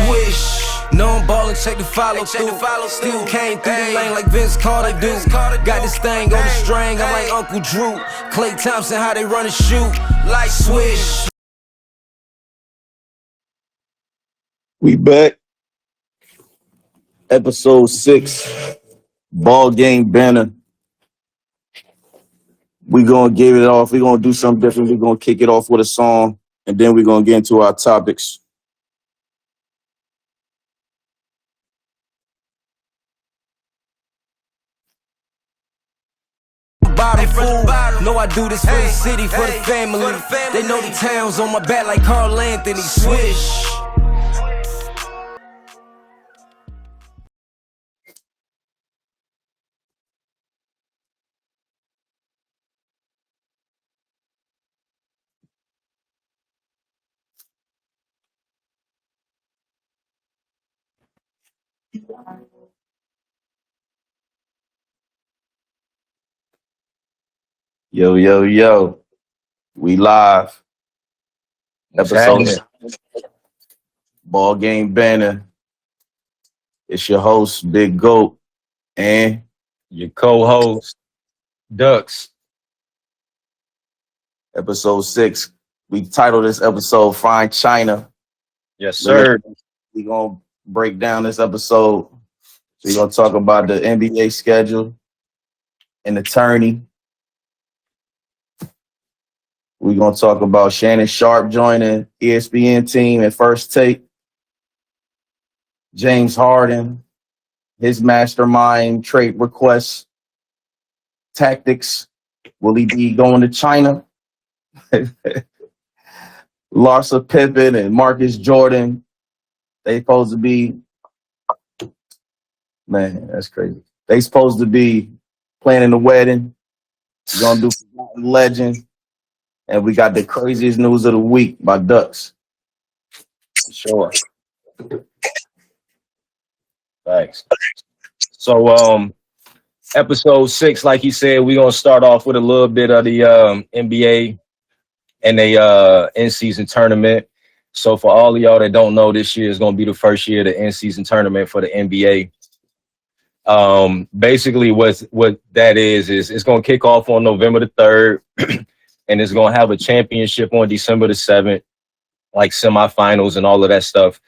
swish. No, I'm ballin', check the follow through. Still came through the lane like Vince Carter do. Got this thing on the string, I'm like Uncle Drew. Clay Thompson, how they run and shoot. Like swish. We back. Episode 6. Ballgame Banter. We gonna give it off. We gonna do something different. We gonna kick it off with a song, and then we gonna get into our topics. Bottle food. No, I do this for the city, for the family. They know the towns on my back like Carl Anthony. Swish. Yo. We live. Episode Ballgame Banter. It's your host, Big Goat, and your co-host, Ducks. Episode 6. We titled this episode Find China. Yes, sir. We're going to break down this episode. We're going to talk about the NBA schedule and the tourney. We're going to talk about Shannon Sharp joining ESPN team at First Take. James Harden, his mastermind trade requests, tactics. Will he be going to China? Larsa Pippen and Marcus Jordan. They supposed to be, man, that's crazy. They supposed to be planning the wedding. We're going to do Forgotten Legend. And we got the craziest news of the week by Ducks. Sure. Thanks. So, episode 6, like he said, we're going to start off with a little bit of the NBA and the in-season tournament. So for all of y'all that don't know, this year is going to be the first year of the in-season tournament for the NBA. Basically, what that is it's going to kick off on November the 3rd. And it's going to have a championship on December the 7th, like semifinals and all of that stuff.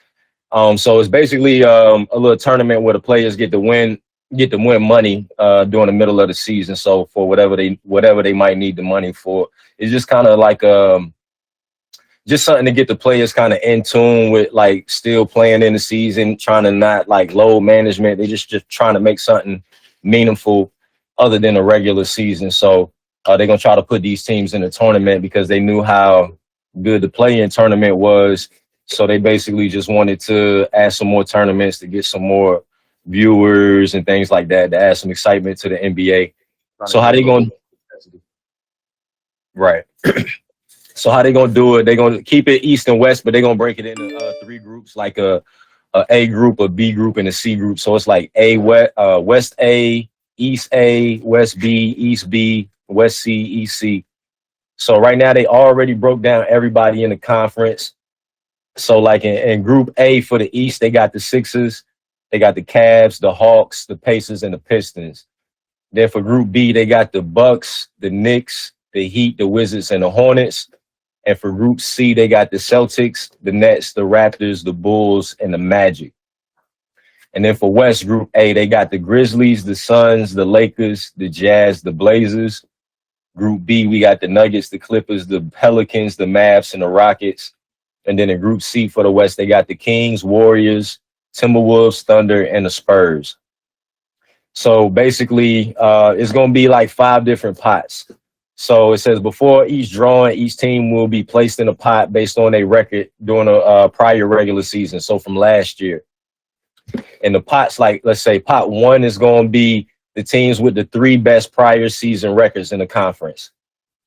So it's basically a little tournament where the players get to win money during the middle of the season. So for whatever they might need the money for, it's just kind of like just something to get the players kind of in tune with, like still playing in the season, trying to not like load management. They just trying to make something meaningful other than a regular season. So they're going to try to put these teams in the tournament because they knew how good the play-in tournament was. So they basically just wanted to add some more tournaments to get some more viewers and things like that, to add some excitement to the NBA. So how they going to... Right. So how they going to do it? They're going to keep it East and West, but they're going to break it into 3 groups, like a group, a B group, and a C group. So it's like West A, East A, West B, East B, West C, East C. So right now they already broke down everybody in the conference. So like in Group A for the East, they got the Sixers, they got the Cavs, the Hawks, the Pacers, and the Pistons. Then for Group B, they got the Bucks, the Knicks, the Heat, the Wizards, and the Hornets. And for Group C, they got the Celtics, the Nets, the Raptors, the Bulls, and the Magic. And then for West Group A, they got the Grizzlies, the Suns, the Lakers, the Jazz, the Blazers. Group B, we got the Nuggets, the Clippers, the Pelicans, the Mavs, and the Rockets. And then in Group C for the West, they got the Kings, Warriors, Timberwolves, Thunder, and the Spurs. So basically, it's going to be like 5 different pots. So it says before each drawing, each team will be placed in a pot based on a record during a prior regular season. So from last year. And the pots, like, let's say pot 1 is going to be the teams with the 3 best prior season records in the conference.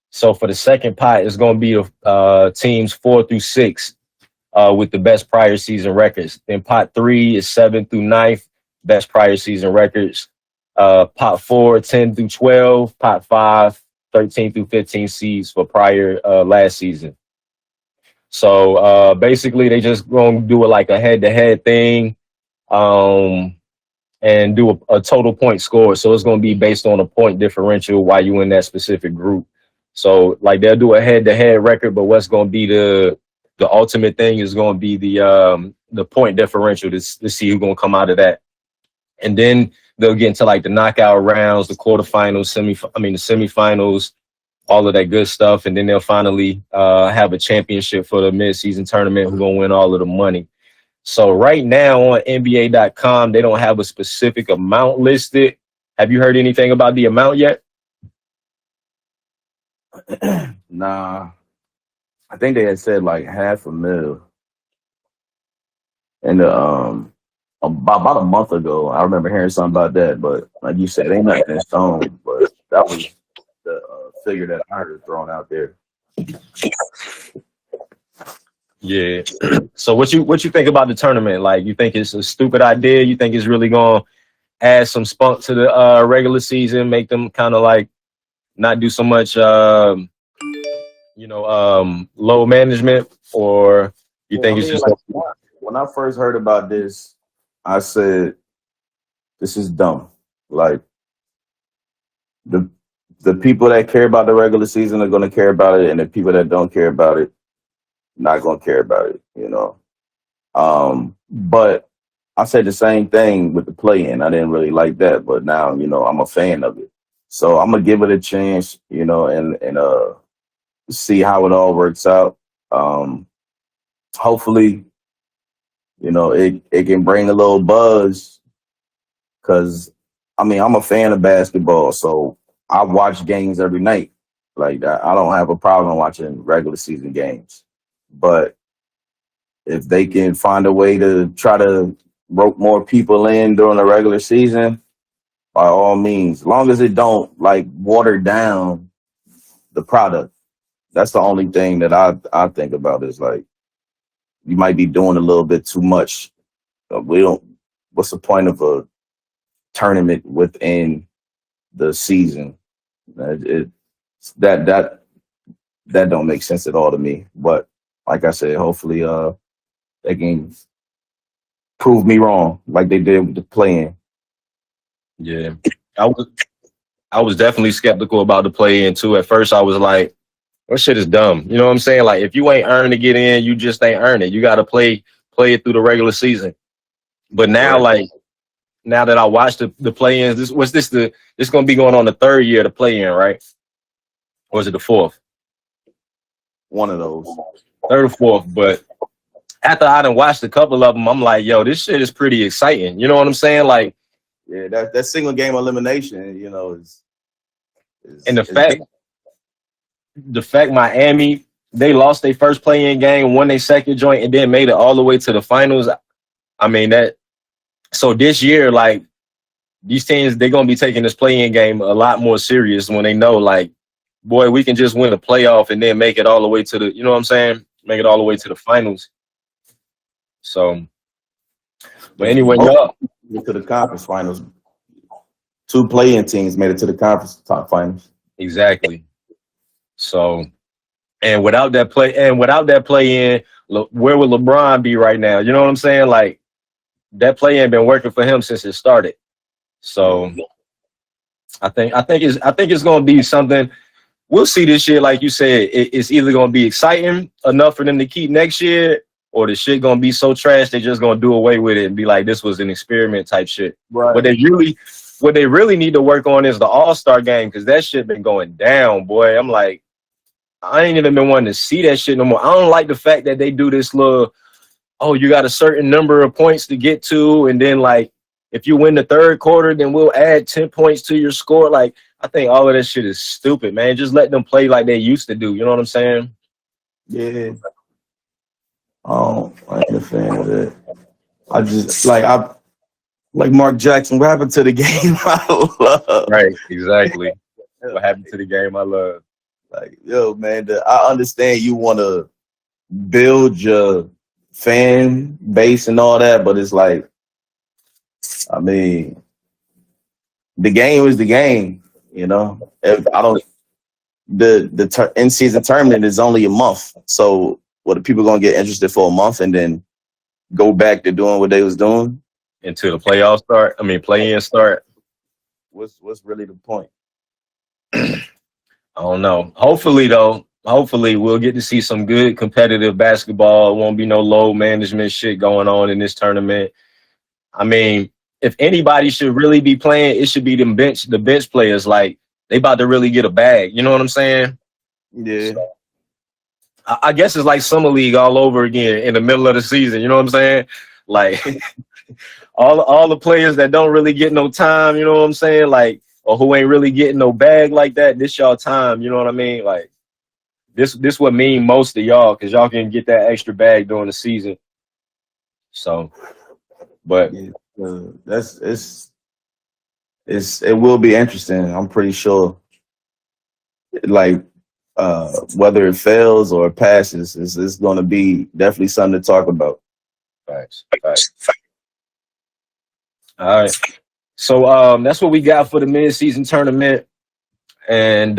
So for the second pot, it's going to be teams 4 through 6 with the best prior season records. Then pot 3 is 7 through 9th, best prior season records. Pot 4, 10 through 12. Pot 5, 13 through 15 seeds for prior last season. So basically, they just gonna do it like a head-to-head thing, um, and do a total point score. So it's gonna be based on a point differential while you in that specific group. So like they'll do a head-to-head record, but what's gonna be the ultimate thing is gonna be the point differential to see who's gonna come out of that. And then they'll get into like the knockout rounds, the quarterfinals, the semifinals, all of that good stuff, and then they'll finally have a championship for the mid-season tournament. Who's gonna win all of the money? So right now on NBA.com, they don't have a specific amount listed. Have you heard anything about the amount yet? Nah, I think they had said like $500,000. And about a month ago, I remember hearing something about that. But like you said, ain't nothing in stone. But that was the figure that I heard thrown out there. Yeah. So what you think about the tournament? Like, you think it's a stupid idea? You think it's really gonna add some spunk to the regular season, make them kind of like not do so much, low management, or you think it's just when I first heard about this, I said, "This is dumb." Like the people that care about the regular season are going to care about it, and the people that don't care about it not going to care about it. But I said the same thing with the play-in. I didn't really like that, but now I'm a fan of it, so I'm gonna give it a chance. And see how it all works out. Hopefully, it can bring a little buzz, because I'm a fan of basketball, so I watch games every night. Like, I don't have a problem watching regular season games, but if they can find a way to try to rope more people in during the regular season, by all means, as long as it don't like water down the product. That's the only thing that I think about, is like, you might be doing a little bit too much. What's the point of a tournament within the season? That don't make sense at all to me. But like I said, hopefully they can prove me wrong like they did with the play-in. Yeah. I was definitely skeptical about the play-in too. At first I was like, that shit is dumb. You know what I'm saying? Like, if you ain't earned to get in, you just ain't earned it. You got to play it through the regular season. But now, Right. now that I watched the play-ins, this going to be going on the third year of the play-in, right? Or is it the fourth? One of those. Third or fourth. But after I done watched a couple of them, I'm like, yo, this shit is pretty exciting. You know what I'm saying? Like, yeah, that single game elimination, is and is big. the fact Miami, they lost their first play-in game, won their second joint, and then made it all the way to the finals. I mean, so this year, like, these teams, they're gonna be taking this play-in game a lot more serious when they know, like, boy, we can just win a playoff and then make it all the way to the, you know what I'm saying? Make it all the way to the finals. So, but anyway, y'all, To the conference finals. 2 play-in teams made it to the conference top finals. exactly. So, and without that play-in, where would LeBron be right now? You know what I'm saying? Like, that play-in been working for him since it started. So, I think it's gonna be something. We'll see this year. Like you said, it's either gonna be exciting enough for them to keep next year, or the shit gonna be so trash they just gonna do away with it and be like, this was an experiment type shit. Right. What they really need to work on is the All-Star game, because that shit been going down, boy. I'm like, I ain't even been wanting to see that shit no more. I don't like the fact that they do this little, oh, you got a certain number of points to get to, and then, like, if you win the third quarter, then we'll add 10 points to your score. Like, I think all of that shit is stupid, man. Just let them play like they used to do. You know what I'm saying? Yeah. Oh, I ain't a fan of it. I just like Mark Jackson. What happened to the game I love? Right, exactly. What happened to the game I love? Like, yo, man, I understand you want to build your fan base and all that, but it's like, I mean, the game is the game, If I don't, the in-season tournament is only a month, so what the people gonna get interested for a month and then go back to doing what they was doing until the playoffs start. I mean, play-in start. what's really the point? I don't know. Hopefully we'll get to see some good competitive basketball. It won't be no low management shit going on in this tournament. I mean, if anybody should really be playing, it should be the bench players. Like, they about to really get a bag. You know what I'm saying? Yeah. So, I guess it's like summer league all over again in the middle of the season. You know what I'm saying? Like all the players that don't really get no time. You know what I'm saying? Like, or who ain't really getting no bag like that. This y'all time. You know what I mean? Like, this would mean most of y'all, because y'all can get that extra bag during the season. So, but Yeah, it will be interesting. I'm pretty sure. Like, whether it fails or passes, it's going to be definitely something to talk about. facts. All right. So that's what we got for the mid-season tournament. And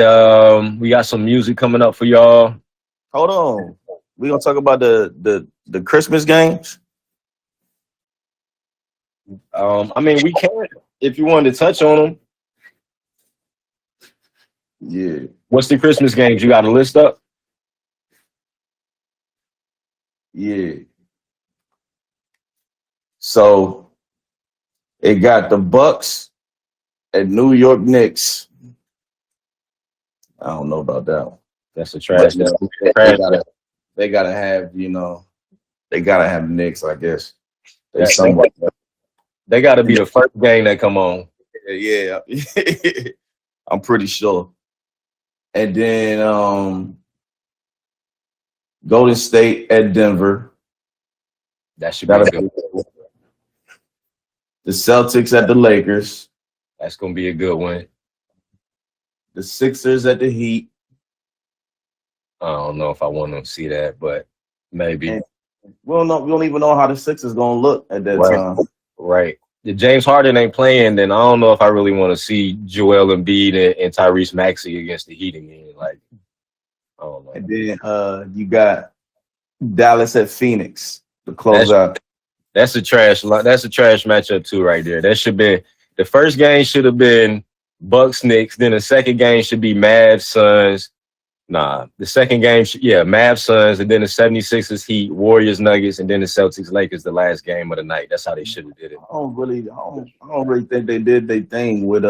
we got some music coming up for y'all. Hold on, we gonna talk about the Christmas games. I mean, we can if you wanted to touch on them. Yeah, What's the Christmas games? You got a list up? yeah. So it got the Bucks and New York Knicks. I don't know about that one. That's a trash. But, Trash. they gotta have, they gotta have Knicks, I guess. They got to be the first game that come on. Yeah. I'm pretty sure. And then Golden State at Denver. That should be good. The Celtics at the Lakers. That's gonna be a good one. The Sixers at the Heat. I don't know if I want to see that, but maybe. And we don't even know how the Sixers gonna look at that time. Right. If James Harden ain't playing, then I don't know if I really want to see Joel Embiid and Tyrese Maxey against the Heat again. Like, I don't know. And then you got Dallas at Phoenix to close out. That's a trash matchup too, right there. That should be the first game should have been Bucks Knicks. Then the second game should be Mavs Suns. Nah, the second game, Mavs Suns, and then the 76ers Heat, Warriors Nuggets, and then the Celtics Lakers, the last game of the night. That's how they should have did it. I don't really think they did their thing with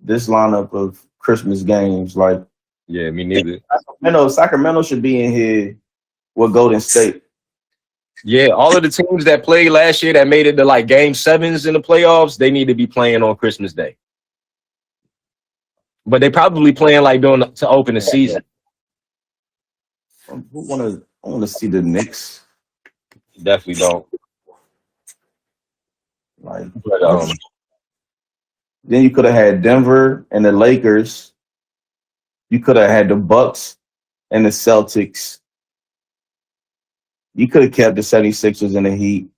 this lineup of Christmas games. Like, yeah, me neither. Sacramento should be in here with Golden State. Yeah, all of the teams that played last year that made it to like game 7s in the playoffs, they need to be playing on Christmas Day. But they probably playing like to open the season. I want to see the Knicks. Definitely don't. Like, but, then you could have had Denver and the Lakers. You could have had the Bucks and the Celtics. You could have kept the 76ers and the Heat.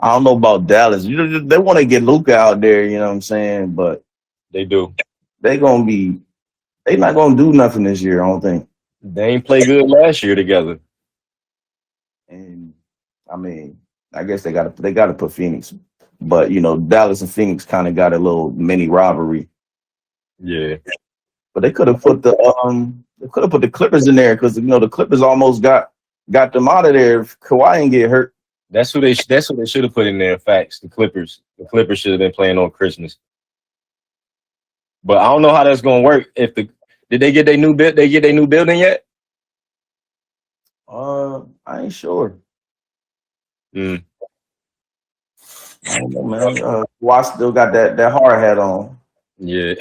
I don't know about Dallas. They want to get Luka out there, you know what I'm saying? But they do. They not gonna do nothing this year, I don't think. They ain't play good last year together. And I mean, I guess they gotta put Phoenix. But Dallas and Phoenix kind of got a little mini rivalry. Yeah. But they could have put the Clippers in there, because the Clippers almost got them out of there if Kawhi didn't get hurt. That's what they should have put in there. Facts. The Clippers should have been playing on Christmas. But I don't know how that's gonna work. Did they get their new building yet? I ain't sure. I don't know, man. Kawhi still got that hard hat on. Yeah.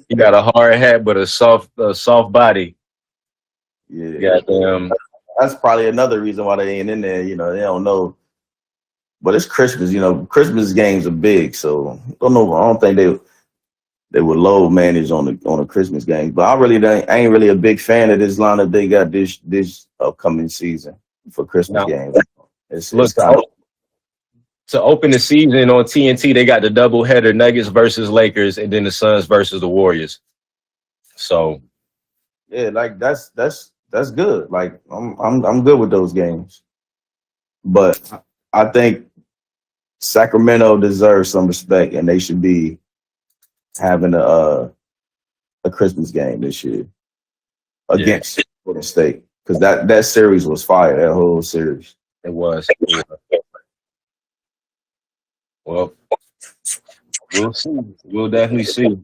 He got a hard hat but a soft body. Yeah. Goddamn. That's probably another reason why they ain't in there. They don't know. But it's Christmas. Christmas games are big, so I don't think they would low manage on the Christmas games. But I ain't really a big fan of this lineup they got this upcoming season for Christmas games. To open the season on TNT, they got the doubleheader: Nuggets versus Lakers, and then the Suns versus the Warriors. So, yeah, like that's That's good. Like I'm good with those games. But I think Sacramento deserves some respect, and they should be having a Christmas game this year Yeah, against Golden State because that series was fire. That whole series. it was. Well, we'll see. We'll definitely see.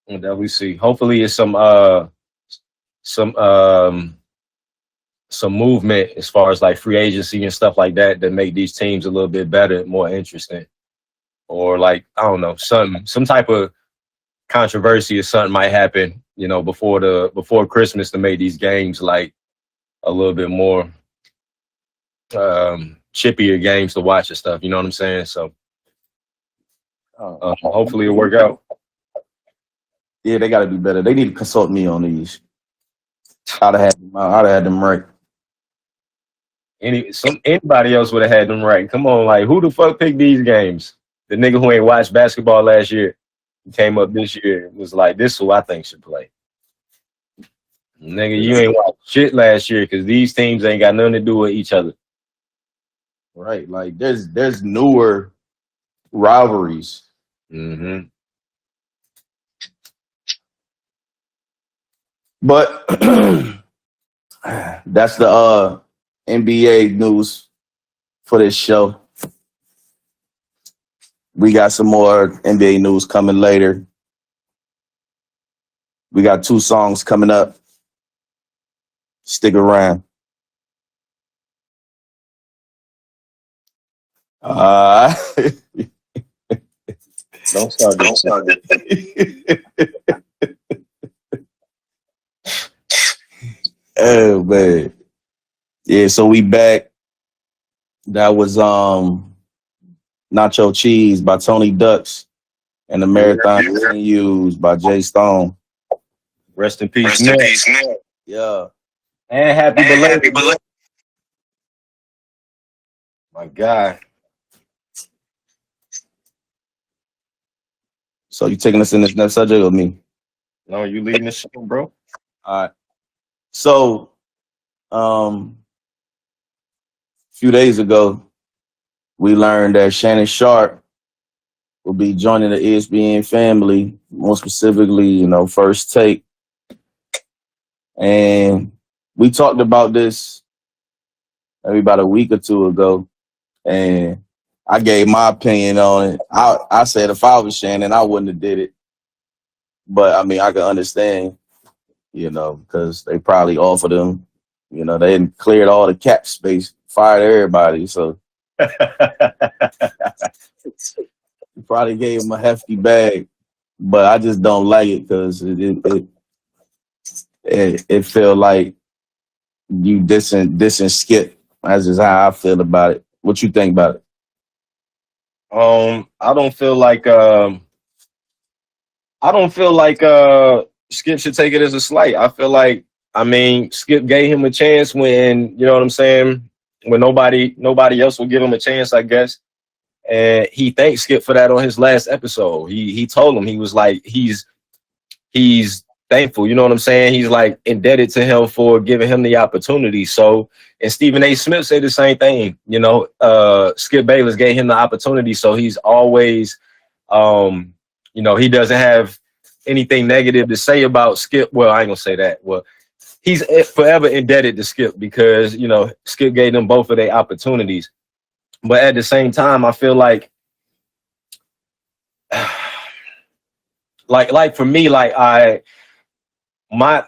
We'll definitely see. Hopefully, it's some some movement as far as like free agency and stuff like that that make these teams a little bit better, more interesting, or like I don't know, some type of controversy or something might happen, you know, before Christmas to make these games like a little bit more chippier games to watch and stuff. You know what I'm saying? So hopefully it'll work out. Yeah, they got to be better. They need to consult me on these. I'd have had them right. Anybody else would have had them right. Come on, like who the fuck picked these games? The nigga who ain't watched basketball last year came up this year and was like, "This is who I think should play." Nigga, you ain't watched shit last year because these teams ain't got nothing to do with each other. Right. Like there's newer rivalries. Mm-hmm. But that's the NBA news for this show. We got some more NBA news coming later. We got 2 songs coming up. Stick around. Don't start this. Oh man. Yeah, so we back. That was Nacho Cheese by Tony Ducks and the Marathon Continues by Jay Stone. Rest in peace, man. Yeah. And happy belated. My God. So you taking us in this next subject with me? No, you leading the show, bro. All right. So a few days ago, we learned that Shannon Sharp will be joining the ESPN family, more specifically, you know, First Take. And we talked about this maybe about a week or 2 ago, and I gave my opinion on it. I said if I was Shannon, I wouldn't have did it. But, I mean, I can understand, you know, because they probably offered him, you know, they hadn't cleared all the cap space, fired everybody, so probably gave him a hefty bag, but I just don't like it because it felt like you dissing Skip. That's just how I feel about it. What you think about it? I don't feel like Skip should take it as a slight. I feel like, I mean, Skip gave him a chance when, you know what I'm saying, when nobody else will give him a chance, I guess. And he thanked Skip for that on his last episode. He told him, he was like, he's thankful, you know what I'm saying? He's like indebted to him for giving him the opportunity. So, and Stephen A. Smith said the same thing, you know, Skip Bayless gave him the opportunity. So he's always, you know, he doesn't have anything negative to say about Skip. Well, I ain't gonna say that. Well, he's forever indebted to Skip because, you know, Skip gave them both of their opportunities. But at the same time, I feel like for me, like my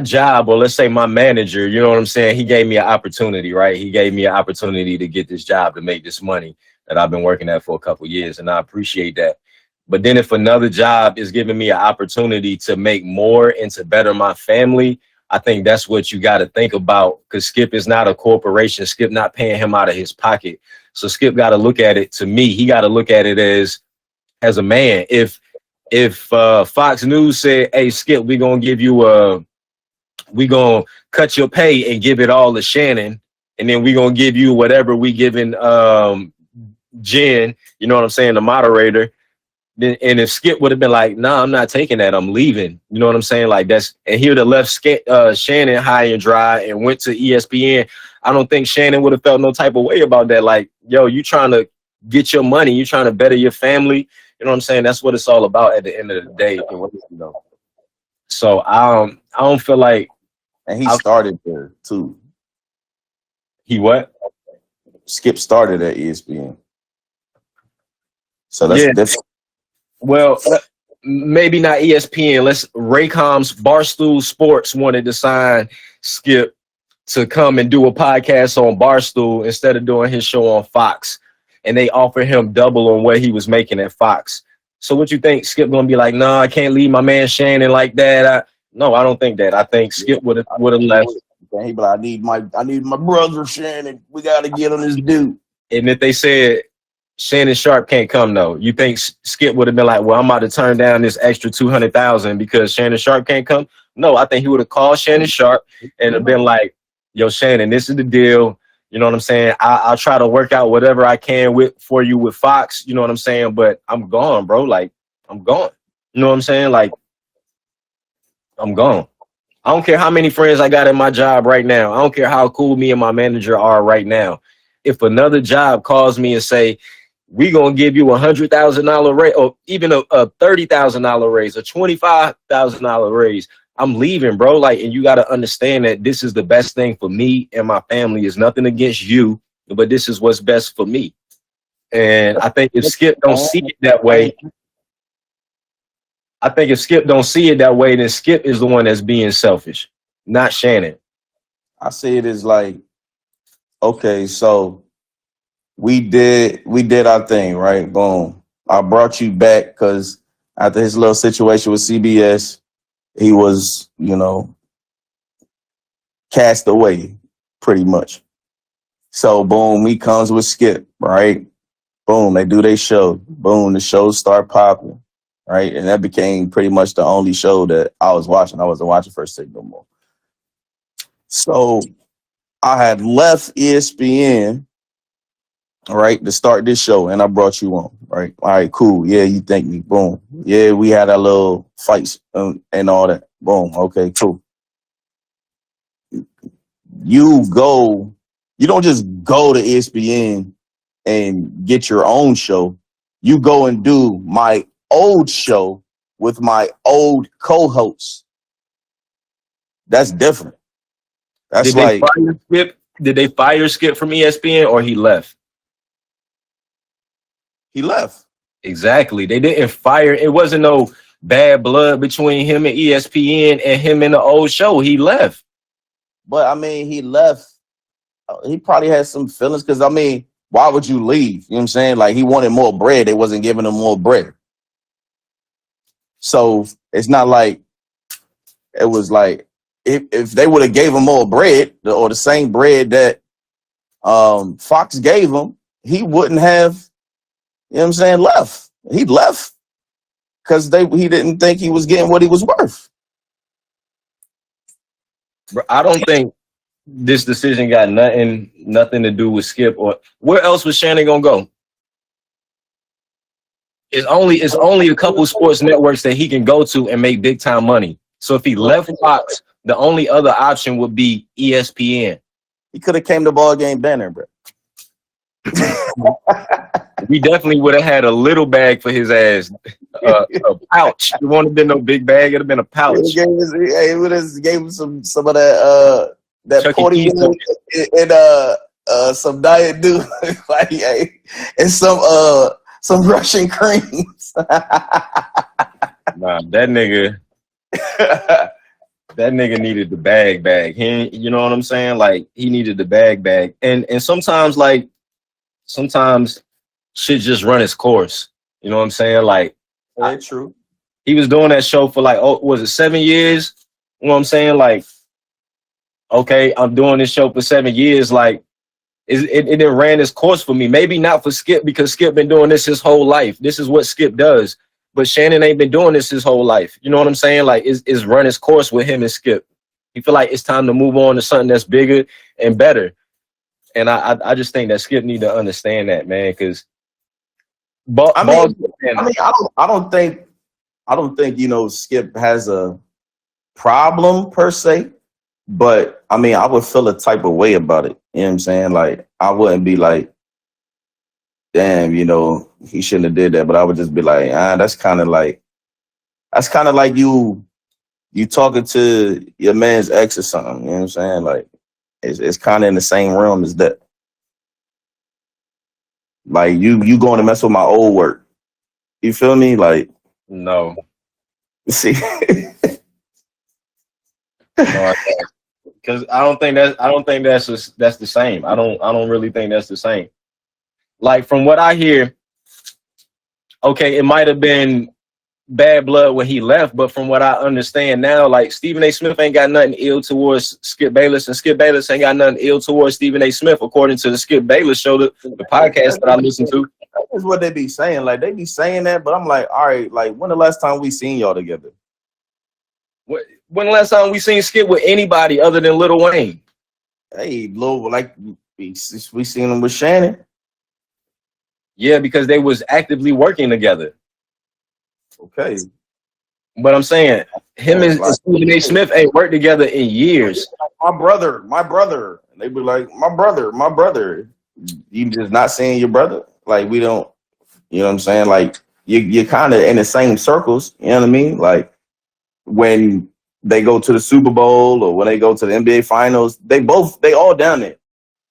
job, or let's say my manager, you know what I'm saying? He gave me an opportunity, right? He gave me an opportunity to get this job, to make this money that I've been working at for a couple of years. And I appreciate that. But then if another job is giving me an opportunity to make more and to better my family, I think that's what you got to think about, because Skip is not a corporation. Skip not paying him out of his pocket. So Skip got to look at it, to me, he got to look at it as a man. If Fox News said, hey, Skip, we're going to cut your pay and give it all to Shannon, and then we're going to give you whatever we giving Jen, you know what I'm saying, the moderator. And if Skip would have been like, nah, I'm not taking that, I'm leaving. You know what I'm saying? Like and he would have left Shannon high and dry and went to ESPN. I don't think Shannon would have felt no type of way about that. Like, yo, you trying to get your money, you trying to better your family. You know what I'm saying? That's what it's all about at the end of the day. So I don't feel like. And he started there too. He what? Skip started at ESPN. So that's different. Well, maybe not ESPN. Raycom's Barstool Sports wanted to sign Skip to come and do a podcast on Barstool instead of doing his show on Fox. And they offered him double on what he was making at Fox. So what you think? Skip gonna be like, no, I can't leave my man Shannon like that. No, I don't think that. I think Skip would have left. He be like, I need my brother Shannon. We gotta get on this dude. And if they said Shannon Sharp can't come, though, you think Skip would have been like, well, I'm about to turn down this extra $200,000 because Shannon Sharp can't come? No, I think he would have called Shannon Sharp and have been like, yo, Shannon, this is the deal. You know what I'm saying? I'll try to work out whatever I can for you with Fox. You know what I'm saying? But I'm gone, bro. Like, I'm gone. You know what I'm saying? Like, I'm gone. I don't care how many friends I got in my job right now. I don't care how cool me and my manager are right now. If another job calls me and say, we gonna give you $100,000 raise, or even a $30,000 raise, a $25,000 raise, I'm leaving, bro. Like, and you gotta understand that this is the best thing for me and my family. It's nothing against you, but this is what's best for me. And I think if Skip don't see it that way, then Skip is the one that's being selfish, not Shannon. I see it as like, okay, so we did our thing, right? Boom. I brought you back because after his little situation with CBS, he was, cast away pretty much. So boom, he comes with Skip, right? Boom, they do their show. Boom, the shows start popping, right? And that became pretty much the only show that I was watching. I wasn't watching First Take no more. So I had left ESPN, right, to start this show, and I brought you on, right? All right, cool. Yeah, you thank me. Boom. Yeah, we had our little fights and all that. Boom. Okay, cool. You don't just go to ESPN and get your own show. You go and do my old show with my old co-hosts. That's different. That's Did they fire Skip from ESPN or he left? He left. Exactly. They didn't fire. It wasn't no bad blood between him and ESPN and him in the old show. He left. But I mean, he left. He probably had some feelings because I mean, why would you leave? You know what I'm saying? Like he wanted more bread. They wasn't giving him more bread. So it's not like it was like if they would have gave him more bread or the same bread that Fox gave him, he wouldn't have, you know what I'm saying, left. He left because he didn't think he was getting what he was worth. Bro, I don't think this decision got nothing to do with Skip or where else was Shannon gonna go? It's only a couple sports networks that he can go to and make big time money. So if he left Fox, the only other option would be ESPN. He could have came to Ballgame Banter, bro. We definitely would have had a little bag for his ass, a pouch. It wouldn't have been no big bag. It'd have been a pouch. He would have gave him some of that porty and some Diet Dew, like, and some Russian creams. Nah, that nigga needed the bag. You know what I'm saying? Like he needed the bag. And sometimes shit just run its course. You know what I'm saying? Like that's true. He was doing that show for like, was it 7 years? You know what I'm saying? Like, okay, I'm doing this show for 7 years. Like, it ran its course for me. Maybe not for Skip because Skip been doing this his whole life. This is what Skip does. But Shannon ain't been doing this his whole life. You know what I'm saying? Like, it's run its course with him and Skip. He feel like it's time to move on to something that's bigger and better. And I just think that Skip need to understand that, man, because I don't think Skip has a problem per se, but I mean, I would feel a type of way about it. You know what I'm saying? Like, I wouldn't be like, damn, he shouldn't have did that, but I would just be like, that's kind of like you talking to your man's ex or something. You know what I'm saying? Like, it's kind of in the same realm as that. Like, you going to mess with my old work. You feel me? Like, No. see, No, because I don't think that's the same. I don't really think that's the same. Like, from what I hear, okay, it might have been bad blood when he left, but from what I understand now, like, Stephen A. Smith ain't got nothing ill towards Skip Bayless, and Skip Bayless ain't got nothing ill towards Stephen A. Smith, according to the Skip Bayless show, the podcast that I listen to. That's what they be saying. Like, they be saying that, but I'm like, all right, like, when the last time we seen y'all together? When the last time we seen Skip with anybody other than Lil Wayne? Hey, Lil, like, we seen him with Shannon. Yeah, because they was actively working together. Okay. But I'm saying, him and Stephen A. Smith ain't worked together in years. My brother. And they be like, my brother. You just not saying your brother? Like, we don't, you know what I'm saying? Like, you're kind of in the same circles, you know what I mean? Like, when they go to the Super Bowl or when they go to the NBA Finals, they all down there.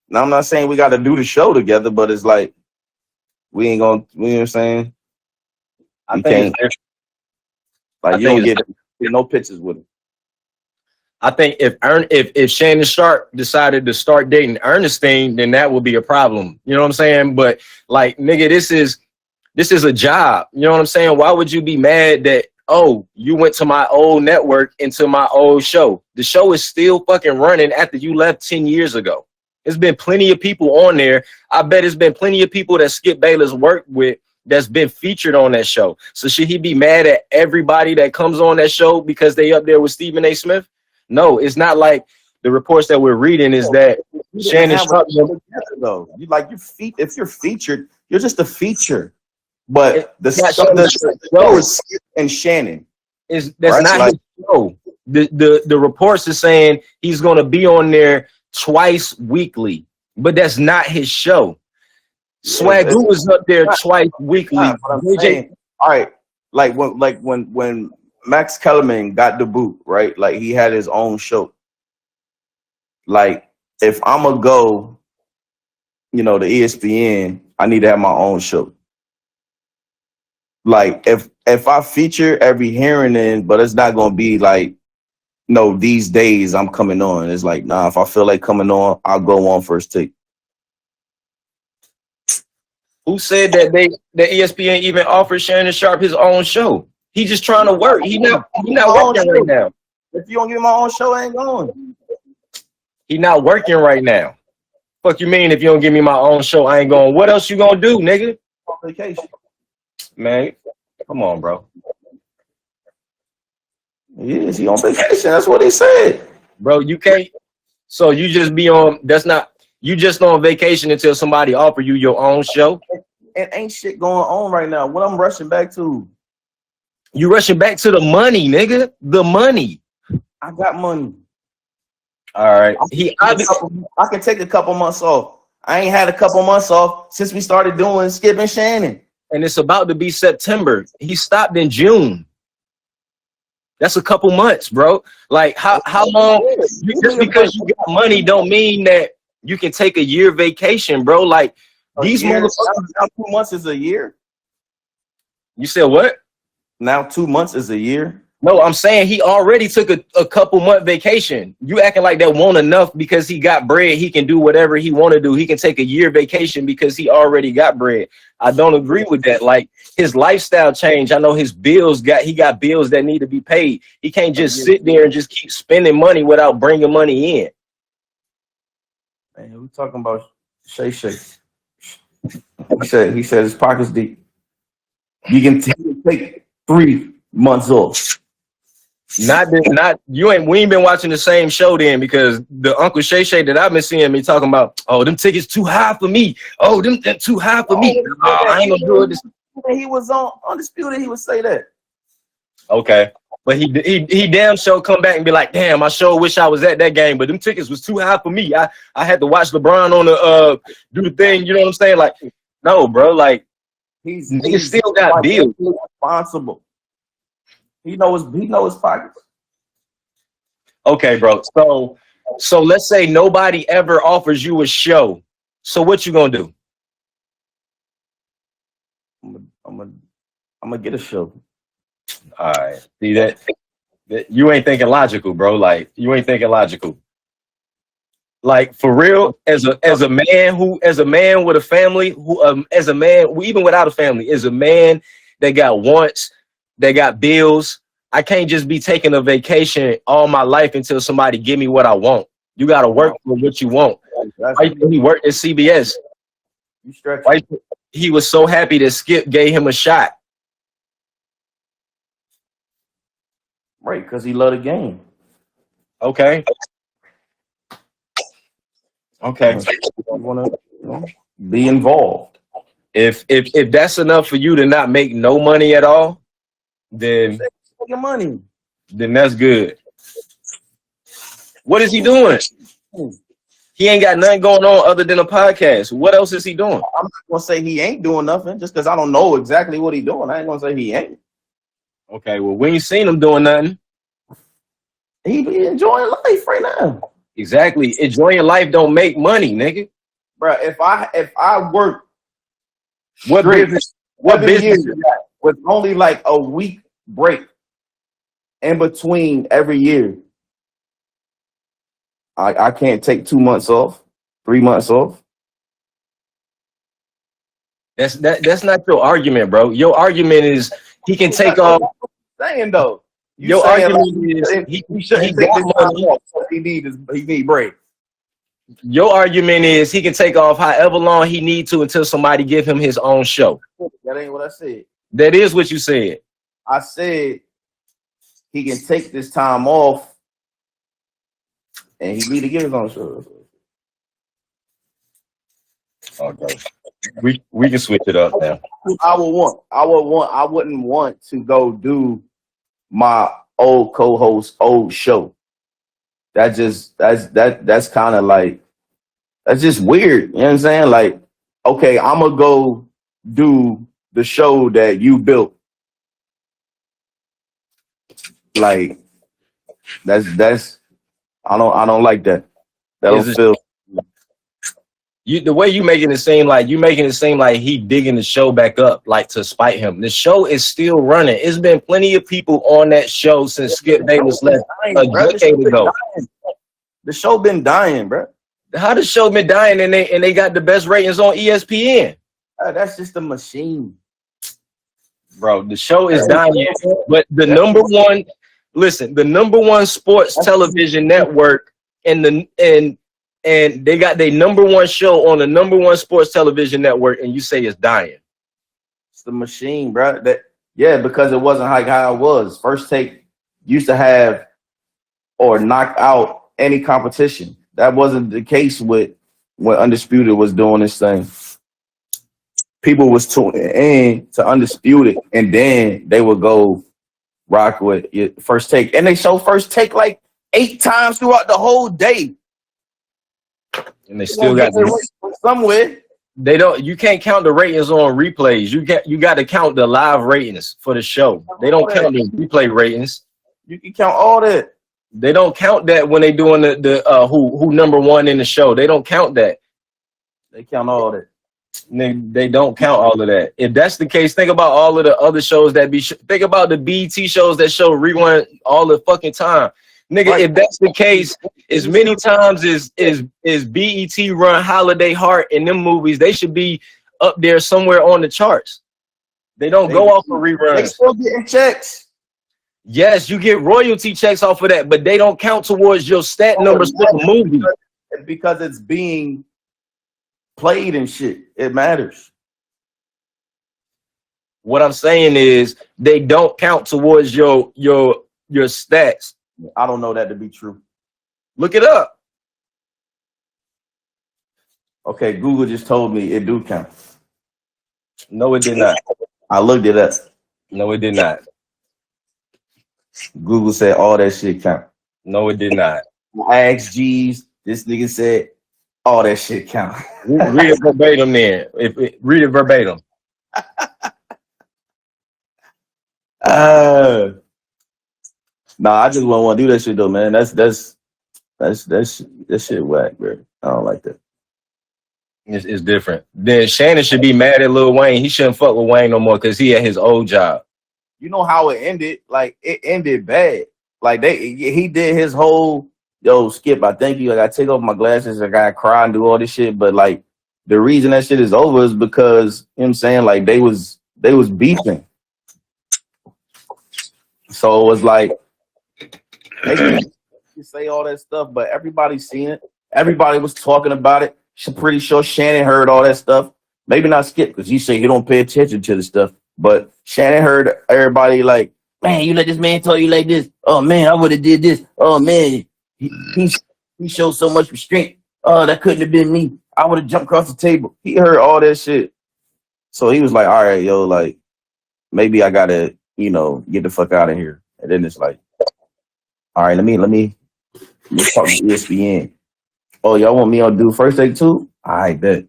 Now, I'm not saying we got to do the show together, but it's like, we ain't going to, you know what I'm saying? I think like, you don't get no pictures with him. I think if Shannon Sharp decided to start dating Ernestine, then that would be a problem. You know what I'm saying? But, like, nigga, this is a job. You know what I'm saying? Why would you be mad that, oh, you went to my old network and to my old show? The show is still fucking running after you left 10 years ago. There's been plenty of people on there. I bet there's been plenty of people that Skip Bayless worked with that's been featured on that show. So should he be mad at everybody that comes on that show because they up there with Stephen A. Smith? No, it's not like the reports that we're reading is that Shannon Sharp. Though if you're featured, you're just a feature. But the show is Skip and Shannon. That's right? Not his show. The reports are saying he's going to be on there twice weekly, but that's not his show. Swagoo was up there twice weekly. All right, like when Max Kellerman got the boot, right? Like, he had his own show. Like, if I'm gonna go, to ESPN, I need to have my own show. Like, if I feature every here and then, but it's not gonna be like, no, these days I'm coming on. It's like, nah, if I feel like coming on, I'll go on first take. Who said that ESPN even offered Shannon Sharp his own show? He just trying to work. He not working right now. If you don't give me my own show, I ain't going. He not working right now. Fuck you mean if you don't give me my own show, I ain't going? What else you gonna do, nigga? On vacation. Man, come on, bro. Yes, he on vacation. That's what they said. Bro, you can't. So you just be on. You just on vacation until somebody offer you your own show. And ain't shit going on right now. What I'm rushing back to? You rushing back to the money, nigga. The money. I got money. All right. I can take a couple months off. I ain't had a couple months off since we started doing Skip and Shannon. And it's about to be September. He stopped in June. That's a couple months, bro. Like, how long? Just because you got money don't mean that you can take a year vacation, bro. Like, these motherfuckers. Now 2 months is a year. You said what? Now 2 months is a year. No, I'm saying he already took a couple month vacation. You acting like that won't enough because he got bread. He can do whatever he want to do. He can take a year vacation because he already got bread. I don't agree with that. Like, his lifestyle changed. I know his he got bills that need to be paid. He can't just sit there and just keep spending money without bringing money in. Man, we talking about Shay. He said his pockets deep. You can take 3 months off. We ain't been watching the same show then, because the Uncle Shay that I've been seeing me talking about, oh, them tickets too high for me. Oh, them too high for me. I ain't gonna do it. he was on Undisputed, he would say that. Okay. But he damn sure come back and be like, damn, I sure wish I was at that game, but them tickets was too high for me. I had to watch LeBron on the do the thing, you know what I'm saying? Like, no, bro, like He's still got bills. Responsible. He knows his pockets. Okay, bro. So let's say nobody ever offers you a show. So what you gonna do? I'm gonna get a show. All right. See that you ain't thinking logical, bro. Like you ain't thinking logical. Like for real, as a man with a family, who as a man, even without a family, as a man that got wants, that got bills. I can't just be taking a vacation all my life until somebody give me what I want. You gotta work for what you want. He worked at CBS. You stretch. He was so happy that Skip gave him a shot. Right, because he loved the game. Okay. Okay. You want to be involved. If that's enough for you to not make no money at all, then your money. Then that's good. What is he doing? He ain't got nothing going on other than a podcast. What else is he doing? I'm not gonna say he ain't doing nothing just because I don't know exactly what he's doing. I ain't gonna say he ain't. Okay, well, we ain't seen him doing nothing. He be enjoying life right now. Exactly. Enjoying life don't make money, nigga. Bro, if I work what business with only like a week break in between every year, I can't take 2 months off, 3 months off. That's not your argument, bro. Your argument is he can take off. Saying though, your argument is he shouldn't take this time off. He need break. Your argument is he can take off however long he need to until somebody give him his own show. That ain't what I said. That is what you said. I said he can take this time off and he need to get his own show. Okay. We can switch it up now. I wouldn't want to go do my old co-host old show. That's kind of like, that's just weird. You know what I'm saying? Like, okay, I'm gonna go do the show that you built. Like, that's I don't like that. That don't feel. The way you making it seem like he digging the show back up, like to spite him. The show is still running. It's been plenty of people on that show since Skip Bayless left a decade ago. The show been dying, bro. How the show been dying and they got the best ratings on ESPN? That's just a machine, bro. The show is dying, but the number one sports television network and they got their number one show on the number one sports television network, and you say it's dying. It's the machine, bro. Because it wasn't like how it was. First Take used to have or knock out any competition. That wasn't the case with when Undisputed was doing this thing. People was tuning in to Undisputed, and then they would go rock with First Take. And they show First Take like 8 times throughout the whole day. And they still got somewhere. You can't count the ratings on replays. You got to count the live ratings for the show. They don't count the replay ratings. You can count all that. They don't count that when they doing the who number one in the show. They don't count that. They count all that. They don't count all of that. If that's the case, think about all of the other shows that think about the BET shows that show rerun all the fucking time. Nigga, right. If that's the case, as many times as BET run Holiday Heart in them movies, they should be up there somewhere on the charts. They don't go off of reruns. They still getting checks. Yes, you get royalty checks off of that, but they don't count towards your stat numbers for the movie. Because it's being played and shit. It matters. What I'm saying is they don't count towards your stats. I don't know that to be true. Look it up. Okay, Google just told me it do count. No, it did not. I looked it up. No, it did not. Google said all that shit count. No, it did not. I asked G's. This nigga said all that shit count. Read it verbatim then. Read it verbatim. Nah, I just wouldn't want to do that shit though, man. That shit whack, bro. I don't like that. It's different. Then Shannon should be mad at Lil Wayne. He shouldn't fuck with Wayne no more because he had his old job. You know how it ended? Like it ended bad. Like he did his whole Skip. I thank you. Like I take off my glasses. I gotta cry and do all this shit. But like the reason that shit is over is because you know what I'm saying, like they was beefing. So it was like you say all that stuff, but everybody's seen it. Everybody was talking about it. I'm pretty sure Shannon heard all that stuff. Maybe not Skip, because he said he don't pay attention to the stuff. But Shannon heard everybody like, man, you let this man tell you like this. Oh man, I would have did this. Oh man, he showed so much restraint. Oh, that couldn't have been me. I would have jumped across the table. He heard all that shit. So he was like, all right, yo, like maybe I gotta, get the fuck out of here. And then it's like, all right, let me talk to ESPN. Oh, y'all want me to do first take too? I bet.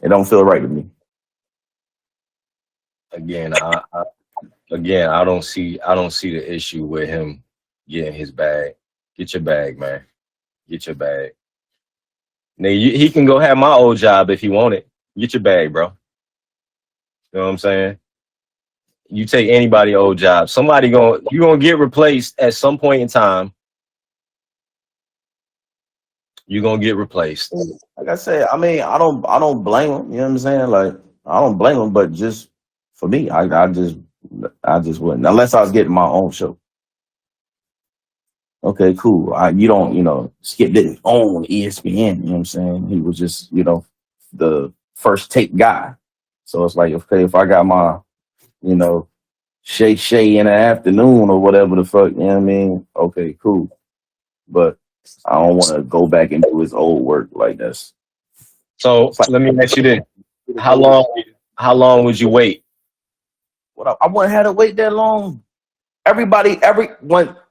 It don't feel right to me. Again, I don't see the issue with him getting his bag. Get your bag, man. Get your bag. Now he can go have my old job if he want it. Get your bag, bro. You know what I'm saying? You take anybody old job. You're gonna get replaced at some point in time. You're gonna get replaced. Like I said, I mean, I don't blame him. You know what I'm saying? Like I don't blame him, but just for me, I just wouldn't unless I was getting my own show. Okay, cool. You don't, Skip didn't own ESPN. You know what I'm saying? He was just, the first take guy. So it's like, okay, if I got my, Shay in the afternoon or whatever the fuck, you know what I mean? Okay, cool. But I don't want to go back and do his old work like this. So let me ask you this: How long would you wait? I wouldn't have to wait that long.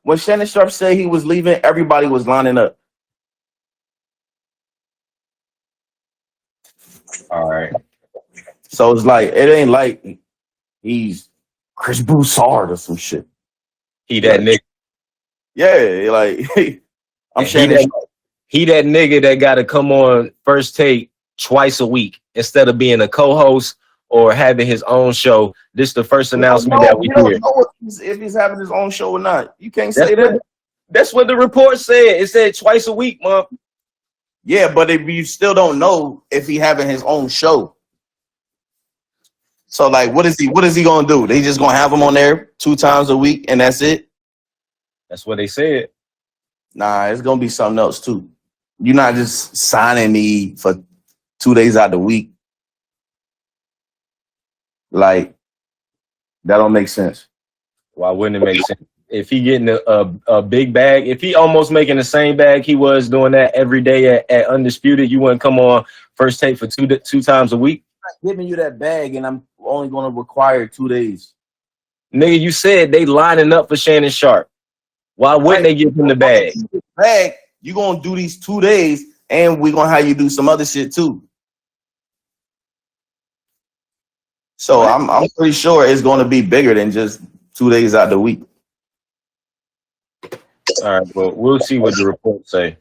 When Shannon Sharp said he was leaving, everybody was lining up. All right. So it's like it ain't like he's Chris Broussard or some shit. He that nigga. Yeah, like I'm Shannon Sharp. He that nigga that got to come on First Take twice a week instead of being a co-host or having his own show. This is the first announcement that we don't know if he's having his own show or not. You can't say that. That's what the report said. It said twice a week, Mom. Yeah, but if you still don't know if he having his own show. So like, what is he gonna do? They just gonna have him on there 2 times a week and that's it? That's what they said. Nah, it's gonna be something else too. You're not just signing me for 2 days out of the week. Like, that don't make sense. Why wouldn't it make sense? If he getting a big bag, if he almost making the same bag he was doing that every day at Undisputed, you wouldn't come on First Take for two times a week? I'm giving you that bag and I'm only going to require 2 days. Nigga, you said they lining up for Shannon Sharp. Why wouldn't they give him the bag? You're going to do these 2 days and we're going to have you do some other shit too. So I'm pretty sure it's going to be bigger than just 2 days out of the week. All right, well, we'll see what the reports say.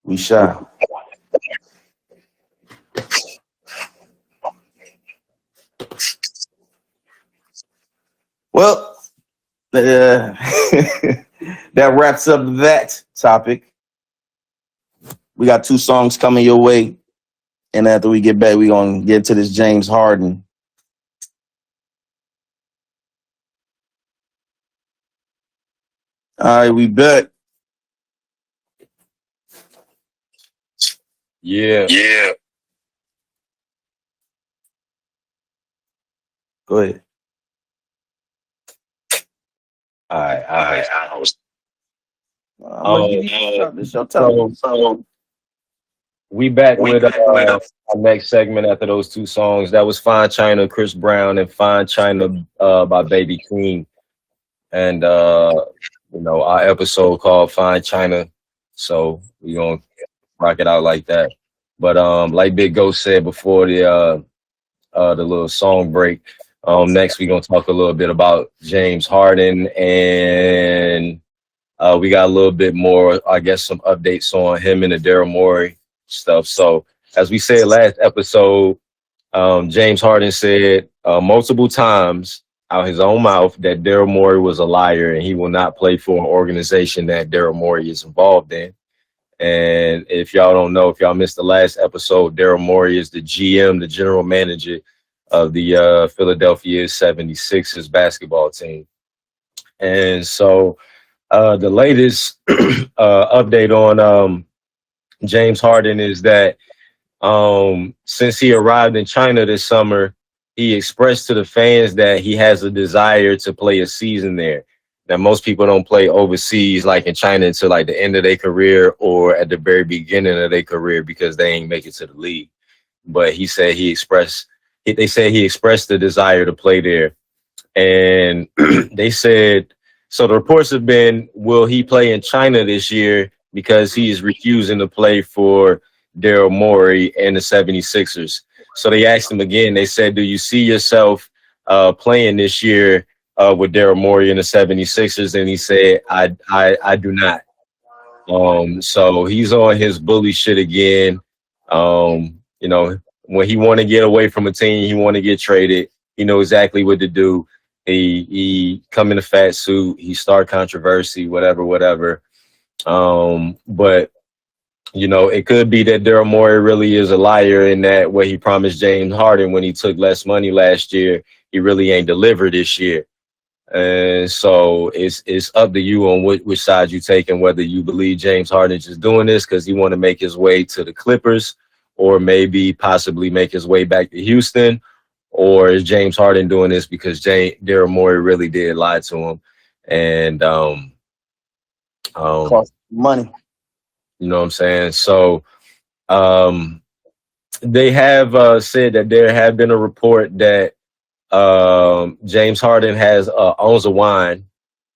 We shall. Well, that wraps up that topic. We got 2 songs coming your way. And after we get back, we're going to get to this James Harden. All right, we back. Yeah. Go ahead. All right. It's your time. We back with our next segment after those two songs. That was Fine China, Chris Brown, and Fine China by Baby King. And our episode called Fine China. So we gonna rock it out like that. But like Big Ghost said before the little song break, next we gonna talk a little bit about James Harden, and we got a little bit more, I guess, some updates on him and the Daryl Morey stuff. So as we said last episode, James Harden said multiple times out his own mouth that Daryl Morey was a liar and he will not play for an organization that Daryl Morey is involved in. And if y'all don't know, if y'all missed the last episode, Daryl Morey is the GM, the general manager of the Philadelphia 76ers basketball team. And so the latest update on James Harden is that since he arrived in China this summer, he expressed to the fans that he has a desire to play a season there. Now, most people don't play overseas, like in China, until like the end of their career or at the very beginning of their career because they ain't make it to the league. But he said they said he expressed the desire to play there. And they said, so the reports have been, will he play in China this year because he is refusing to play for Daryl Morey and the 76ers. So they asked him again, they said, do you see yourself playing this year with Daryl Morey and the 76ers? And he said, I do not. So he's on his bully shit again. When he want to get away from a team, he want to get traded. He know exactly what to do. He come in a fat suit. He start controversy, whatever. But it could be that Daryl Morey really is a liar in that what he promised James Harden when he took less money last year, he really ain't delivered this year. And so it's up to you on which side you take and whether you believe James Harden is doing this because he want to make his way to the Clippers or maybe possibly make his way back to Houston, or is James Harden doing this because Daryl Morey really did lie to him and Cost money. You know what I'm saying? So they have said that there have been a report that James Harden owns a wine,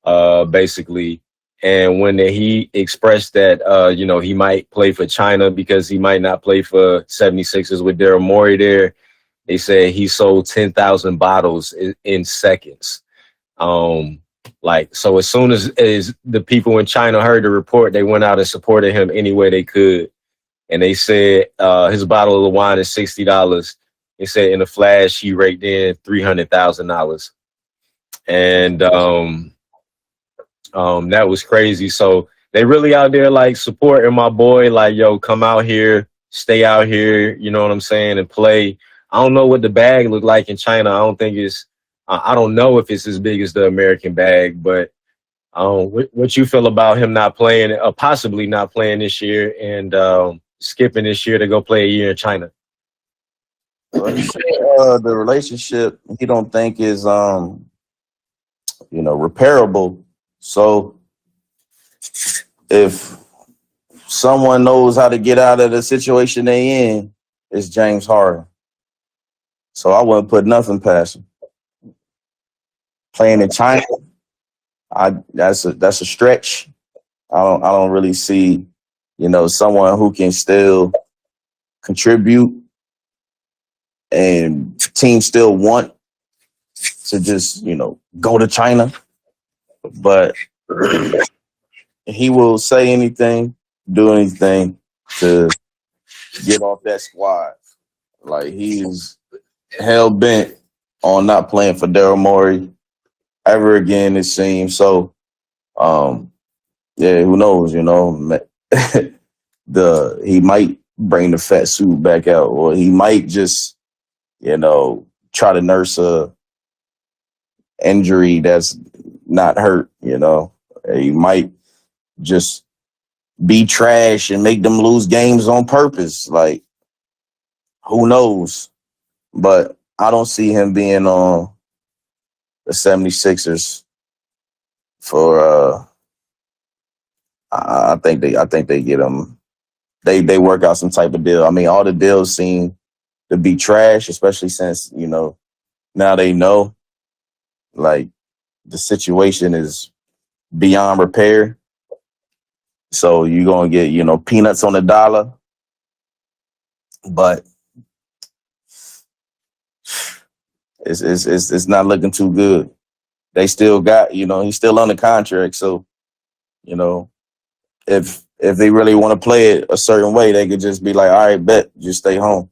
basically. And when he expressed that, he might play for China because he might not play for 76ers with Daryl Morey there, they said he sold 10,000 bottles in seconds. So as soon as the people in China heard the report, they went out and supported him any way they could. And they said his bottle of wine is $60. They said in a flash, he raked in $300,000. And that was crazy. So they really out there like supporting my boy, like, yo, come out here, stay out here, you know what I'm saying, and play. I don't know what the bag looked like in China. I don't know if it's as big as the American bag, but what you feel about him not playing, possibly not playing this year and skipping this year to go play a year in China? Well, he said, the relationship he don't think is repairable. So if someone knows how to get out of the situation they in, it's James Harden. So I wouldn't put nothing past him. Playing in China, that's a stretch. I don't really see, someone who can still contribute and teams still want to just, go to China. But he will say anything, do anything to get off that squad. Like, he's hell bent on not playing for Daryl Morey ever again, it seems. So, who knows, he might bring the fat suit back out, or he might just, try to nurse a injury that's not hurt, He might just be trash and make them lose games on purpose. Like, who knows? But I don't see him being on the 76ers for I think they get him they work out some type of deal. I mean, all the deals seem to be trash, especially since now they know like the situation is beyond repair. So you're gonna get peanuts on the dollar, but it's not looking too good. They still got he's still under contract, so you know if they really want to play it a certain way, they could just be like, all right, bet, just stay home.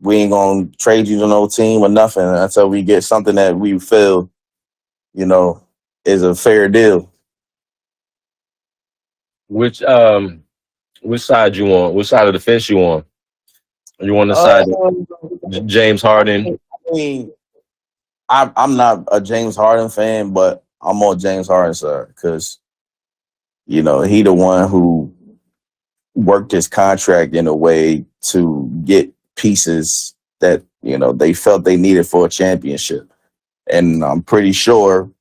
We ain't gonna trade you to no team or nothing until we get something that we feel is a fair deal. Which side you on? Which side of the fence you on? You on the side Um, of James Harden? I mean, I'm not a James Harden fan, but I'm on James Harden side because he the one who worked his contract in a way to get pieces that they felt they needed for a championship, and I'm pretty sure,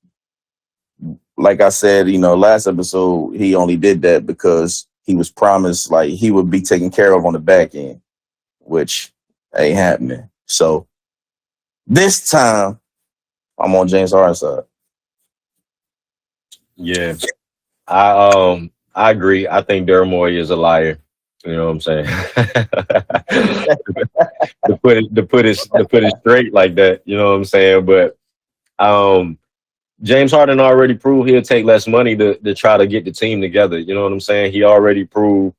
like I said, last episode, he only did that because he was promised like he would be taken care of on the back end, which ain't happening. So this time, I'm on James Harden's side. Yeah, I agree. I think Daryl Morey is a liar. You know what I'm saying? to put it straight like that. You know what I'm saying? But James Harden already proved he'll take less money to try to get the team together. You know what I'm saying? He already proved.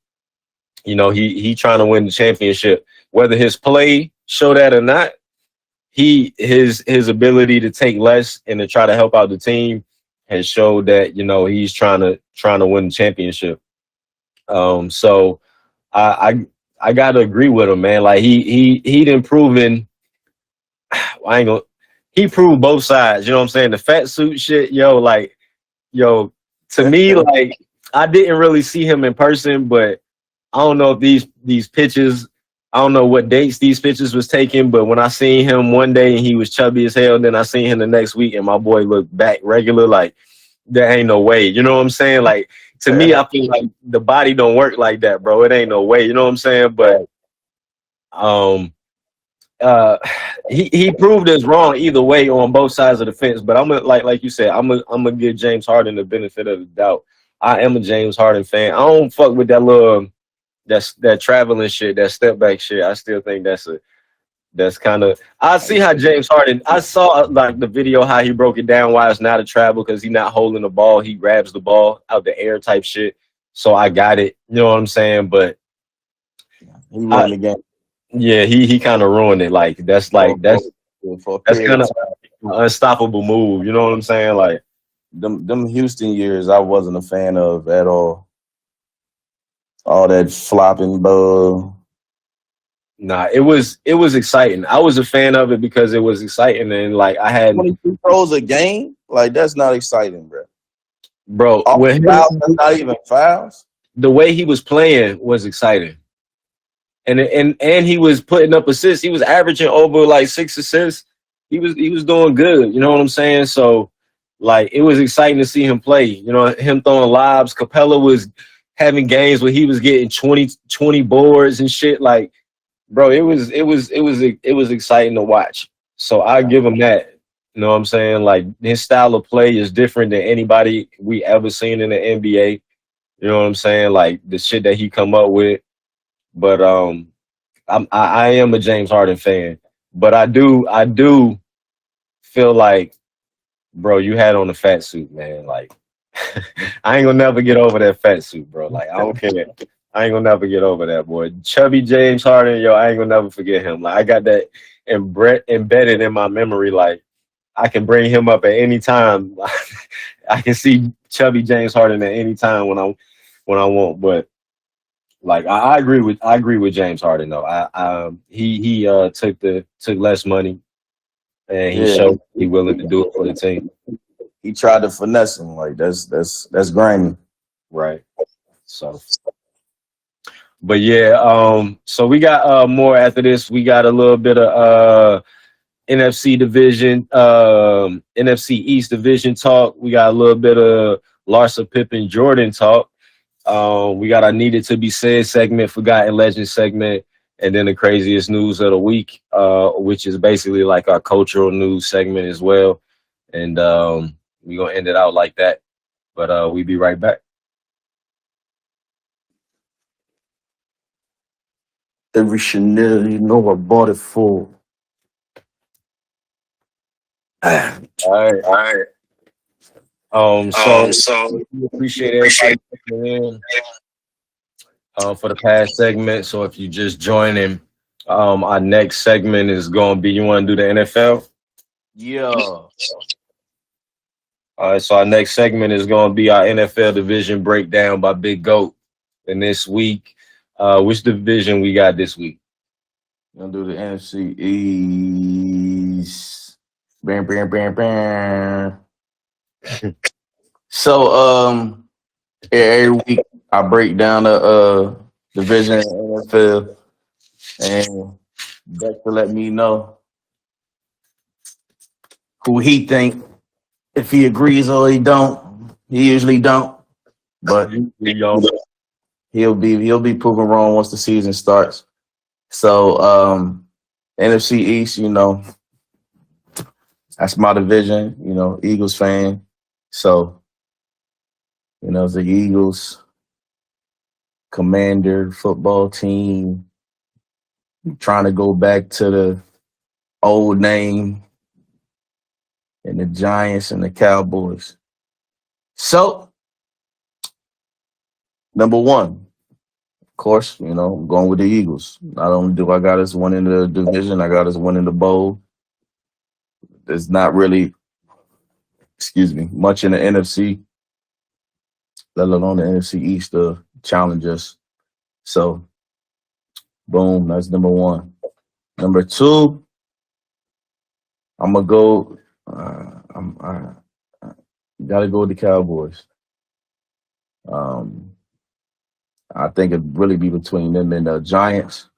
He trying to win the championship. Whether his play show that or not, his ability to take less and to try to help out the team has showed that he's trying to win the championship. So I gotta agree with him, man. Like he done proven. I ain't gonna. He proved both sides. You know what I'm saying? The fat suit shit, yo. To me, like I didn't really see him in person, but I don't know if these pictures. I don't know what dates these pictures was taken, but when I seen him one day and he was chubby as hell, then I seen him the next week and my boy looked back regular. Like there ain't no way. You know what I'm saying? Like to me, I feel like the body don't work like that, bro. It ain't no way. You know what I'm saying? But um uh he proved us wrong either way on both sides of the fence. But I'm gonna like you said, I'm gonna give James Harden the benefit of the doubt. I am a James Harden fan. I don't fuck with that little that traveling shit, that step back shit. I still think that's kind of. I see how James Harden. I saw like the video how he broke it down why it's not a travel because he's not holding the ball. He grabs the ball out the air type shit. So I got it. You know what I'm saying? But He won the game. yeah, he kind of ruined it. Like that's kind of an unstoppable move. You know what I'm saying? Like them Houston years. I wasn't a fan of at all. All that flopping ball. nah, it was exciting. I was a fan of it because it was exciting and like I had 22 throws a game. Like that's not exciting, bro. With fouls, that's not even fouls. The way he was playing was exciting. And he was putting up assists. He was averaging over like 6 assists. He was doing good. You know what I'm saying? So like it was exciting to see him play. Him throwing lobs. Capella was having games where he was getting 20 boards and shit. Like, bro, it was exciting to watch. So I give him that. You know what I'm saying? Like his style of play is different than anybody we ever seen in the NBA. You know what I'm saying? Like the shit that he come up with. But I am a James Harden fan. But I do feel like, bro, you had on a fat suit, man. Like I ain't gonna never get over that fat suit, bro. Like I don't care. I ain't gonna never get over that, boy. Chubby James Harden, yo, I ain't gonna never forget him. Like I got that embedded in my memory. Like I can bring him up at any time. I can see chubby James Harden at any time when I want. But like I agree with James Harden though. He took less money and he showed he willing to do it for the team. He tried to finesse him. Like that's grimy. Right. So but yeah, so we got more after this. We got a little bit of NFC division, NFC East division talk. We got a little bit of Larsa Pippen Jordan talk. We got our needed to be said segment, forgotten legend segment, and then the craziest news of the week, which is basically like our cultural news segment as well. And we're gonna end it out like that. But we be right back. Every Chanel, you know I bought it for. All right. All right. So So we appreciate appreciate everybody tuning in for the past segment. So if you just joining, our next segment is gonna be, you wanna do the NFL? yeah. All right, so our next segment is going to be our NFL division breakdown by Big Goat. And this week, which division we got this week? Gonna do the NFC East. Bam, bam, bam, bam. So every week I break down the division in the NFL, and Dexter let me know who he think, if he agrees or he don't. He usually don't, but We don't. he'll be proven wrong once the season starts. So NFC East, you know, that's my division, you know, Eagles fan. So, you know, the Eagles Commander football team trying to go back to the old name, and the Giants and the Cowboys. So, number one, of course, you know, I'm going with the Eagles. Not only do I got us one in the division, I got us one in the bowl. There's not really, much in the NFC, let alone the NFC East to challenge us. So, boom, that's number one. Number two, I'm gonna go. Gotta go with the Cowboys. I think it'd really be between them and the Giants,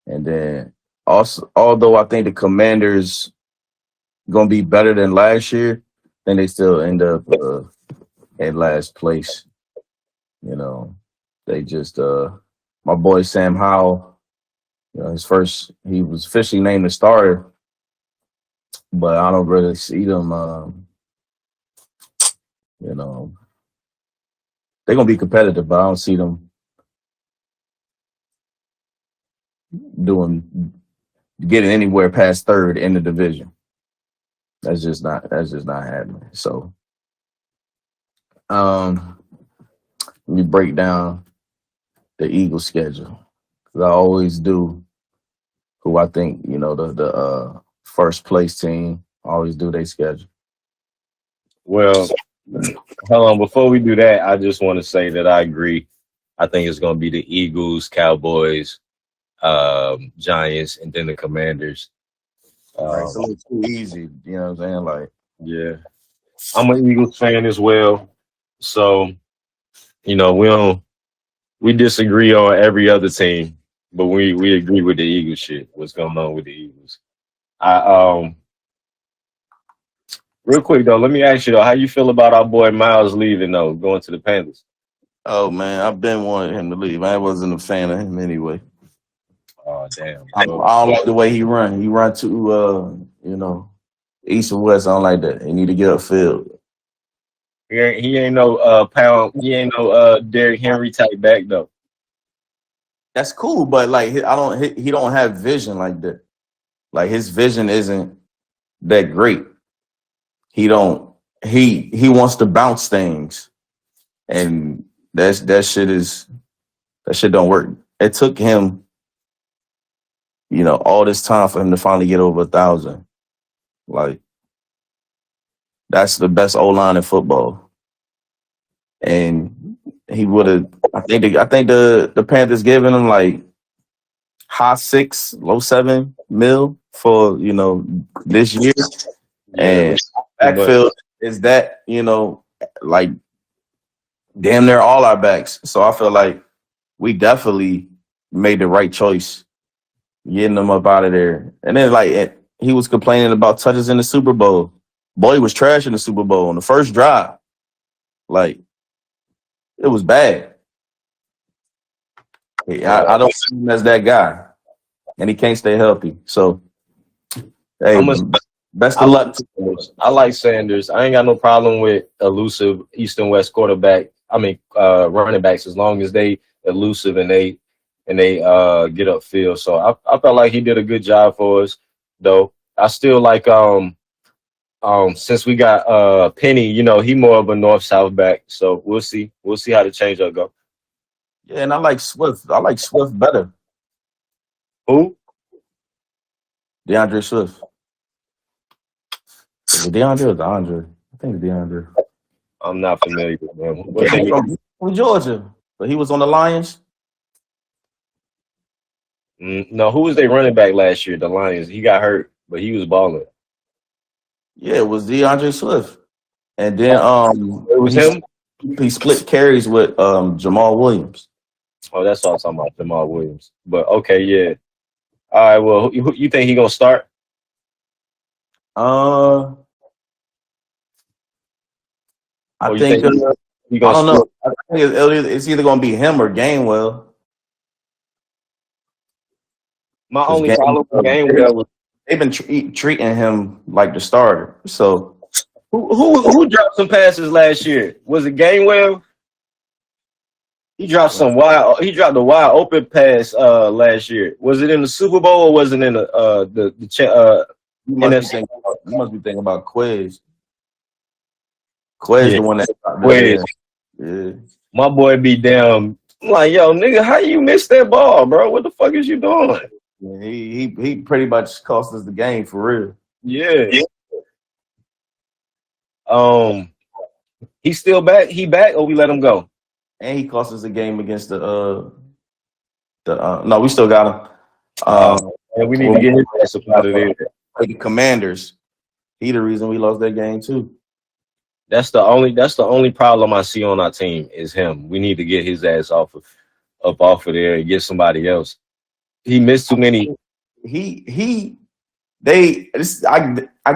and then also, although I think the Commanders gonna be better than last year, then they still end up at last place. You know, they just my boy Sam Howell. You know, he was officially named the starter, but I don't really see them. You know, they're gonna be competitive, but I don't see them getting anywhere past third in the division. That's just not happening. So, let me break down the Eagles schedule, because I always do. Who I think, you know, the first place team, always do their schedule. Well, hold on. Before we do that, I just want to say that I agree. I think it's going to be the Eagles, Cowboys, Giants, and then the Commanders. Right, so it's too easy. You know what I'm saying? Like, Yeah, I'm an Eagles fan as well. So, you know, we disagree on every other team, but we agree with the Eagles shit. What's going on with the Eagles? I Real quick though, let me ask you though, how you feel about our boy Miles leaving though, going to the Panthers? oh man, I've been wanting him to leave. I wasn't a fan of him anyway. Oh damn. I don't like the way he run. He run too, you know, east and west. I don't like that. He need to get upfield. He ain't no he ain't no Derrick Henry type back though. That's cool, but like he don't have vision like that. Like his vision isn't that great. He don't he wants to bounce things, and that shit don't work. It took him, you know, all this time for him to finally get over 1,000. Like, that's the best O line in football, and he would have. I think the Panthers giving him like high 6, low 7 mil for, you know, this year, and backfield is that, you know, like damn near all our backs. So I feel like we definitely made the right choice getting them up out of there. And then he was complaining about touches in the Super Bowl. Boy, he was trash in the Super Bowl on the first drive. Like, it was bad. I don't see him as that guy, and he can't stay healthy. So, hey, I'm a, best I of like luck. Sanders. I like Sanders. I ain't got no problem with elusive East and West quarterback. I mean, running backs as long as they elusive and they get upfield. So I felt like he did a good job for us, though. I still like since we got Penny, he more of a north south back. So we'll see. We'll see how the change up go. Yeah, and I like Swift. I like Swift better. Who? DeAndre Swift. Is it DeAndre or DeAndre? I think it's DeAndre. I'm not familiar with him. What Yeah, they he's get? from Georgia, but he was on the Lions. No, who was they running back last year? The Lions. He got hurt, but he was balling. Yeah, it was DeAndre Swift, and then It was him. he split carries with Jamal Williams. Oh, that's all I'm talking about, Jamal Williams. But okay, yeah. All right. Well, who you think he gonna start? Uh, Or I you think think he I gonna don't know. split? I think it's either going to be him or Gainwell. My Because only problem with Gainwell was they've been treating him like the starter. So who dropped some passes last year? Was it Gainwell? He dropped some wild. He dropped a wide open pass last year. Was it in the Super Bowl or was it in you NFC? must be thinking about Quez. Quez Yeah, the one that Wes. yeah. My boy be damn. I'm like, yo, nigga, how you missed that ball, bro? What the fuck is you doing? Yeah, he pretty much cost us the game for real. Yeah. Um, he's still back. He back, or we let him go? And he cost us a game against no, we still got him. And we need to get his ass up out of there. The Commanders. He the reason we lost that game too. That's the only problem I see on our team is him. We need to get his ass off of there and get somebody else. He missed too many. I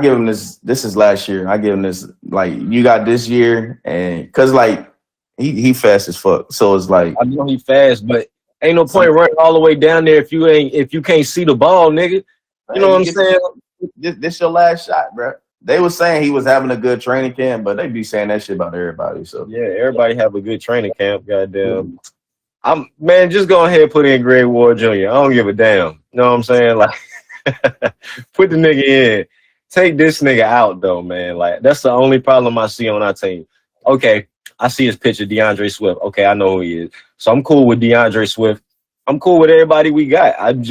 give him this is last year. I give him this like you got this year and cause like he fast as fuck. So it's like I know he fast, but ain't no point running all the way down there if you can't see the ball, nigga. You know what I'm saying? This your last shot, bro. They was saying he was having a good training camp, but they be saying that shit about everybody. So Yeah, everybody have a good training camp. Goddamn. Man, just go ahead and put in Greg Ward Jr. I don't give a damn. You know what I'm saying? Like, put the nigga in. Take this nigga out, though, man. Like, that's the only problem I see on our team. Okay, I see his picture, DeAndre Swift. Okay, I know who he is. So I'm cool with DeAndre Swift. I'm cool with everybody we got. I'm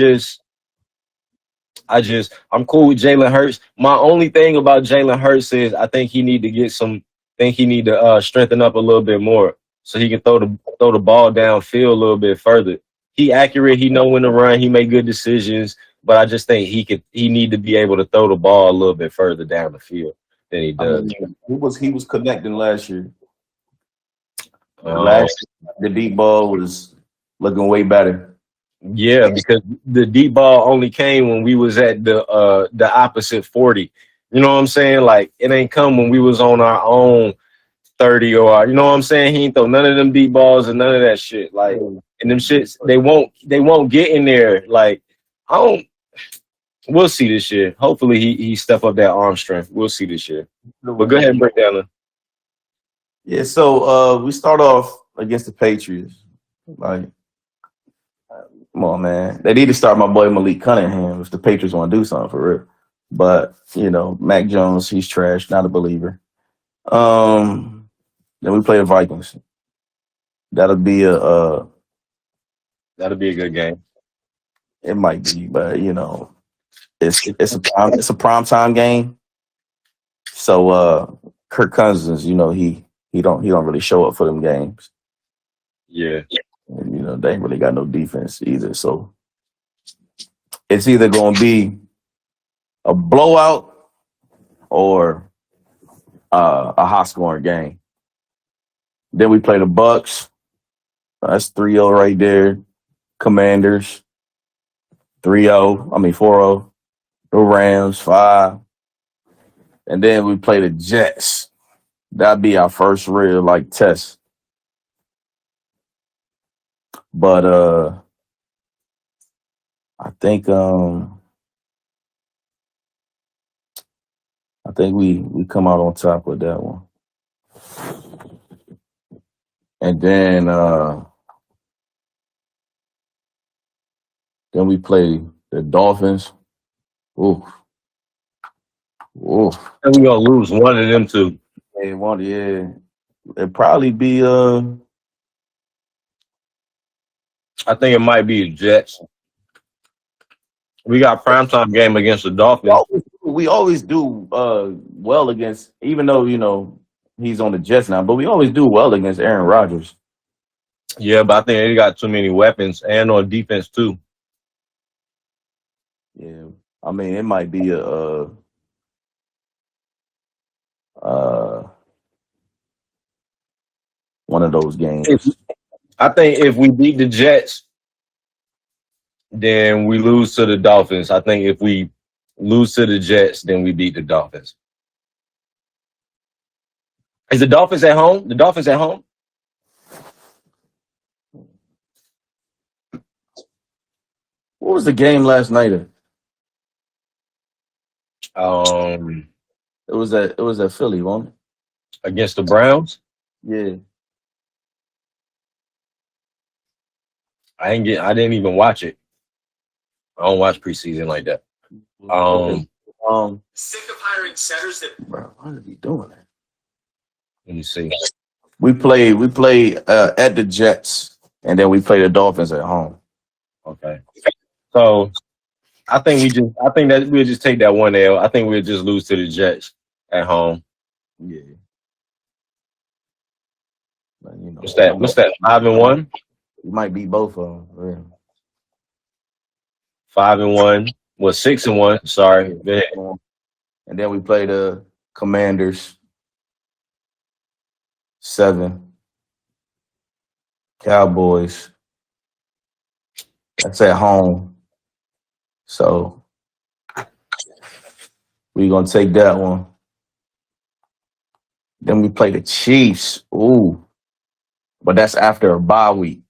cool with Jalen Hurts. My only thing about Jalen Hurts is I think he need to strengthen up a little bit more so he can throw the ball downfield a little bit further. He accurate, he know when to run, he make good decisions, but I just think he need to be able to throw the ball a little bit further down the field than he does. He was connecting last year. Last year, the deep ball was looking way better. Yeah, because the deep ball only came when we was at the opposite 40. You know what I'm saying? Like it ain't come when we was on our own 30 or you know what I'm saying? He ain't throw none of them deep balls and none of that shit. Like and them shits they won't get in there. Like we'll see this year. Hopefully he step up that arm strength. We'll see this year. But go ahead and break down. Yeah, so we start off against the Patriots. Like come on, man. They need to start my boy Malik Cunningham if the Patriots want to do something for real. But, Mac Jones, he's trash, not a believer. Then we play the Vikings. That'll be a good game. It might be, but it's a prime time game. So Kirk Cousins, he don't really show up for them games. Yeah. And, they ain't really got no defense either. So it's either going to be a blowout or a high scoring game. Then we play the Bucks. That's 3-0 right there. Commanders 3-0. 4-0. The Rams 5. And then we play the Jets. That'd be our first real test. But think we come out on top with that one. And then we play the Dolphins. Ooh. Ooh. And we're gonna lose one of them two. Yeah. It'd probably be I think it might be the Jets. We got primetime game against the Dolphins. we always do well against, even though he's on the Jets now, but we always do well against Aaron Rodgers. Yeah, but I think they got too many weapons and on defense too. Yeah, I mean, it might be a one of those games. I think if we beat the Jets, then we lose to the Dolphins. I think if we lose to the Jets, then we beat the Dolphins. Is the Dolphins at home? The Dolphins at home? What was the game last night? It was at Philly, wasn't it? Against the Browns? Yeah. I didn't even watch it. I don't watch preseason like that. Sick of hiring centers that. Bro, why are we doing that? Let me see. We play at the Jets, and then we play the Dolphins at home. Okay. So I think that we'll just take that one L. I think we'll just lose to the Jets at home. Yeah. But, What's that? 5-1? You might beat both of them. Yeah. 5-1. Well, 6-1. Sorry. Yeah. And then we play the Commanders. 7. Cowboys. That's at home. So we're gonna take that one. Then we play the Chiefs. Ooh. But that's after a bye week.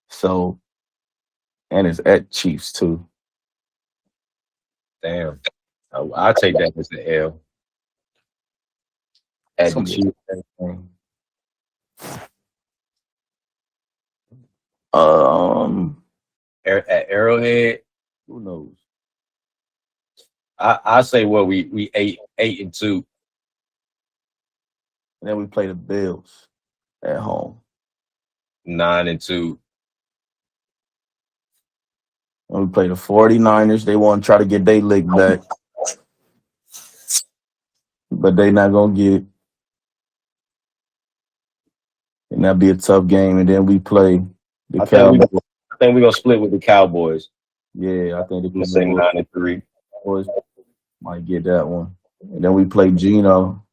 So, and it's at Chiefs too. Damn. I'll take that as the L. At the Chiefs. At Arrowhead. Who knows? I say we 8-2. And then we play the Bills at home. 9-2. And we play the 49ers. They want to try to get their lick back. But they not going to get it. And that'll be a tough game. And then we play the Cowboys. I think we're going to split with the Cowboys. Yeah, I think the Cowboys 9-3. Cowboys might get that one. And then we play Geno.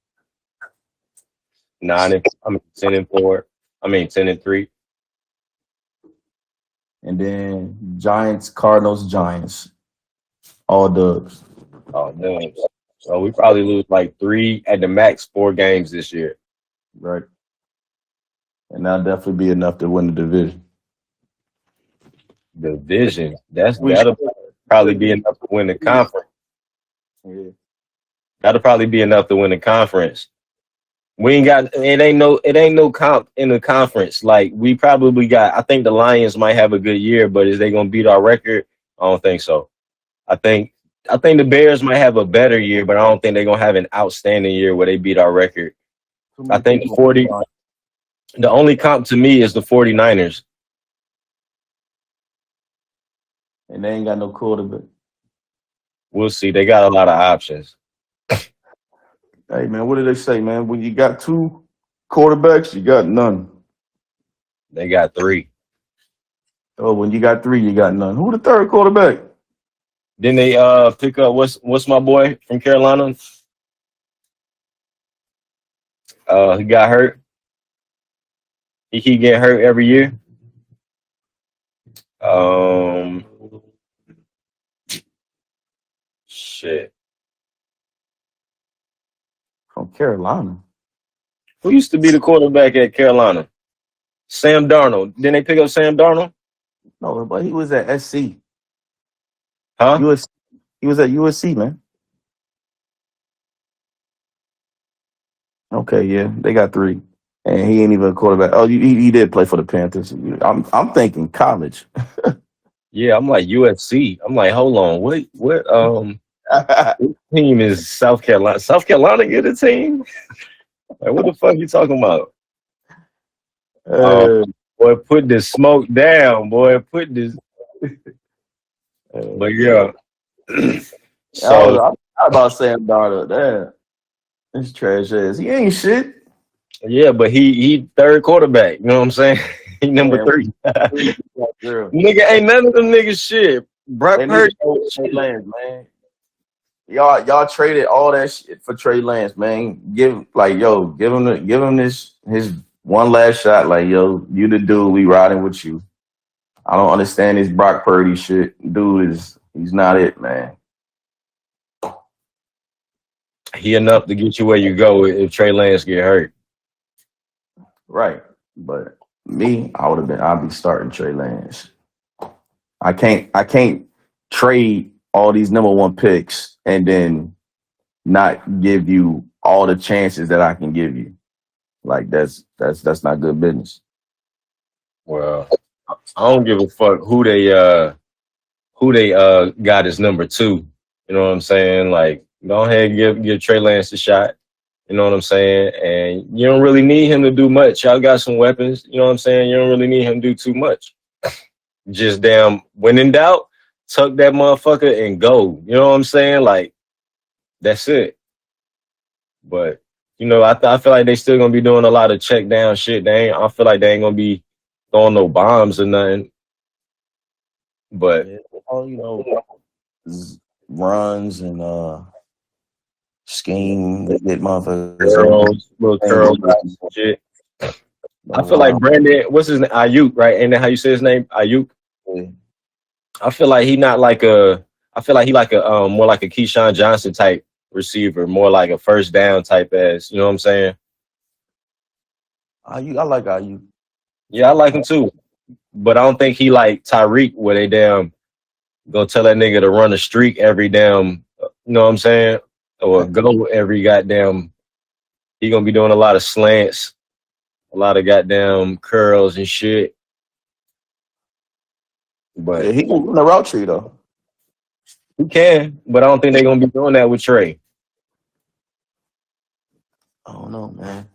10-4. 10-3. And then Giants, Cardinals, Giants. All dubs. Oh, damn. So we probably lose like 3 at the max 4 games this year. Right. And that'll definitely be enough to win the division. That'll probably be enough to win the conference. Yeah. That'll probably be enough to win the conference. We ain't got it ain't no comp in the conference. Like we probably got, I think the Lions might have a good year, but is they gonna beat our record? I don't think so. I think the Bears might have a better year, but I don't think they're gonna have an outstanding year where they beat our record. I think the only comp to me is the 49ers. And they ain't got no quarterback. We'll see. They got a lot of options. Hey, man, what do they say, man? When you got 2 quarterbacks, you got none. They got 3. Oh, when you got 3, you got none. Who the third quarterback? Then they pick up what's my boy from Carolina? He got hurt. He keep getting hurt every year. Shit. From Carolina. Who used to be the quarterback at Carolina? Sam Darnold. Didn't they pick up Sam Darnold? No, but he was at SC. Huh? US, he was at USC, man. Okay, yeah, they got three, and he ain't even a quarterback. Oh, he did play for the Panthers. I'm thinking college. Yeah, I'm like UFC. I'm like, hold on, what team is South Carolina? South Carolina get a team? Like, what the fuck you talking about? Um, uh, boy, put this smoke down, boy. Put this. But yeah. So I was about Sam Darnold. Damn, this trash ass. He ain't shit. yeah, but he third quarterback. You know what I'm saying? He number Man, 3. girl. Nigga ain't none of them niggas shit. Brock They need to Purdy. go with Trey Lance, man. Y'all traded all that shit for Trey Lance, man. Give him this his one last shot. Like, yo, you the dude, we riding with you. I don't understand this Brock Purdy shit. Dude he's not it, man. He enough to get you where you go if Trey Lance get hurt. Right. But me, I'd be starting Trey Lance. I can't trade all these number one picks and then not give you all the chances that I can give you. Like that's not good business. Well, I don't give a fuck who they got as number 2. You know what I'm saying? Like, go ahead and give Trey Lance a shot. You know what I'm saying? And you don't really need him to do much. Y'all got some weapons. You know what I'm saying? You don't really need him to do too much. Just damn, when in doubt, tuck that motherfucker and go. You know what I'm saying? Like, that's it. But I feel like they still gonna be doing a lot of check down shit. I feel like they ain't gonna be throwing no bombs or nothing. But Yeah, runs and scheme that get motherfuckers little and curls and shit. I feel like Brandon, what's his name? Ayuk, right? Ain't that how you say his name? Ayuk. I feel like he not like a. I feel like he like a more like a Keyshawn Johnson type receiver, more like a first down type ass. You know what I'm saying? I like IU. Yeah, I like him too, but I don't think he like Tyreek, where they damn gonna tell that nigga to run a streak every damn. You know what I'm saying? Or go every goddamn. He gonna be doing a lot of slants, a lot of goddamn curls and shit. But Yeah, he can run the route tree though. he can, but I don't think they're gonna be doing that with Trey. I don't know, man.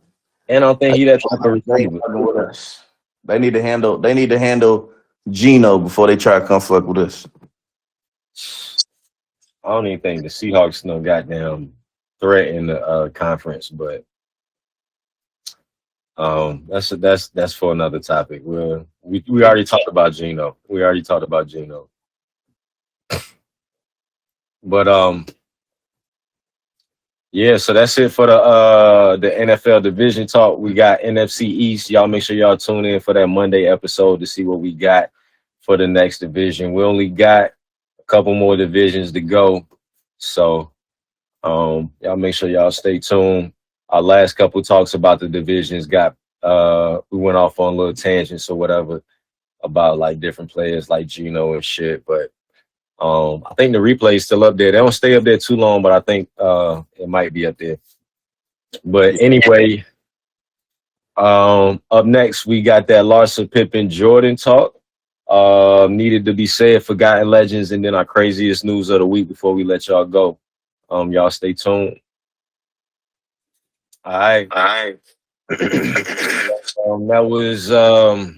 And I don't think he that type of They ain't receiver. fucking with us. They need to handle Gino before they try to come fuck with us. I don't even think the Seahawks no goddamn threat in the conference, but that's for another topic. We already talked about Gino. But yeah, so that's it for the NFL division talk. We got NFC East. Y'all make sure y'all tune in for that Monday episode to see what we got for the next division. We only got a couple more divisions to go. So y'all make sure y'all stay tuned. Our last couple talks about the divisions we went off on little tangents or whatever about like different players like Gino and shit. But I think the replay is still up there. They don't stay up there too long, but I think it might be up there. But anyway, up next we got that Larsa Pippen Jordan talk. Needed to be said, forgotten legends, and then our craziest news of the week before we let y'all go. Y'all stay tuned. All right. That was a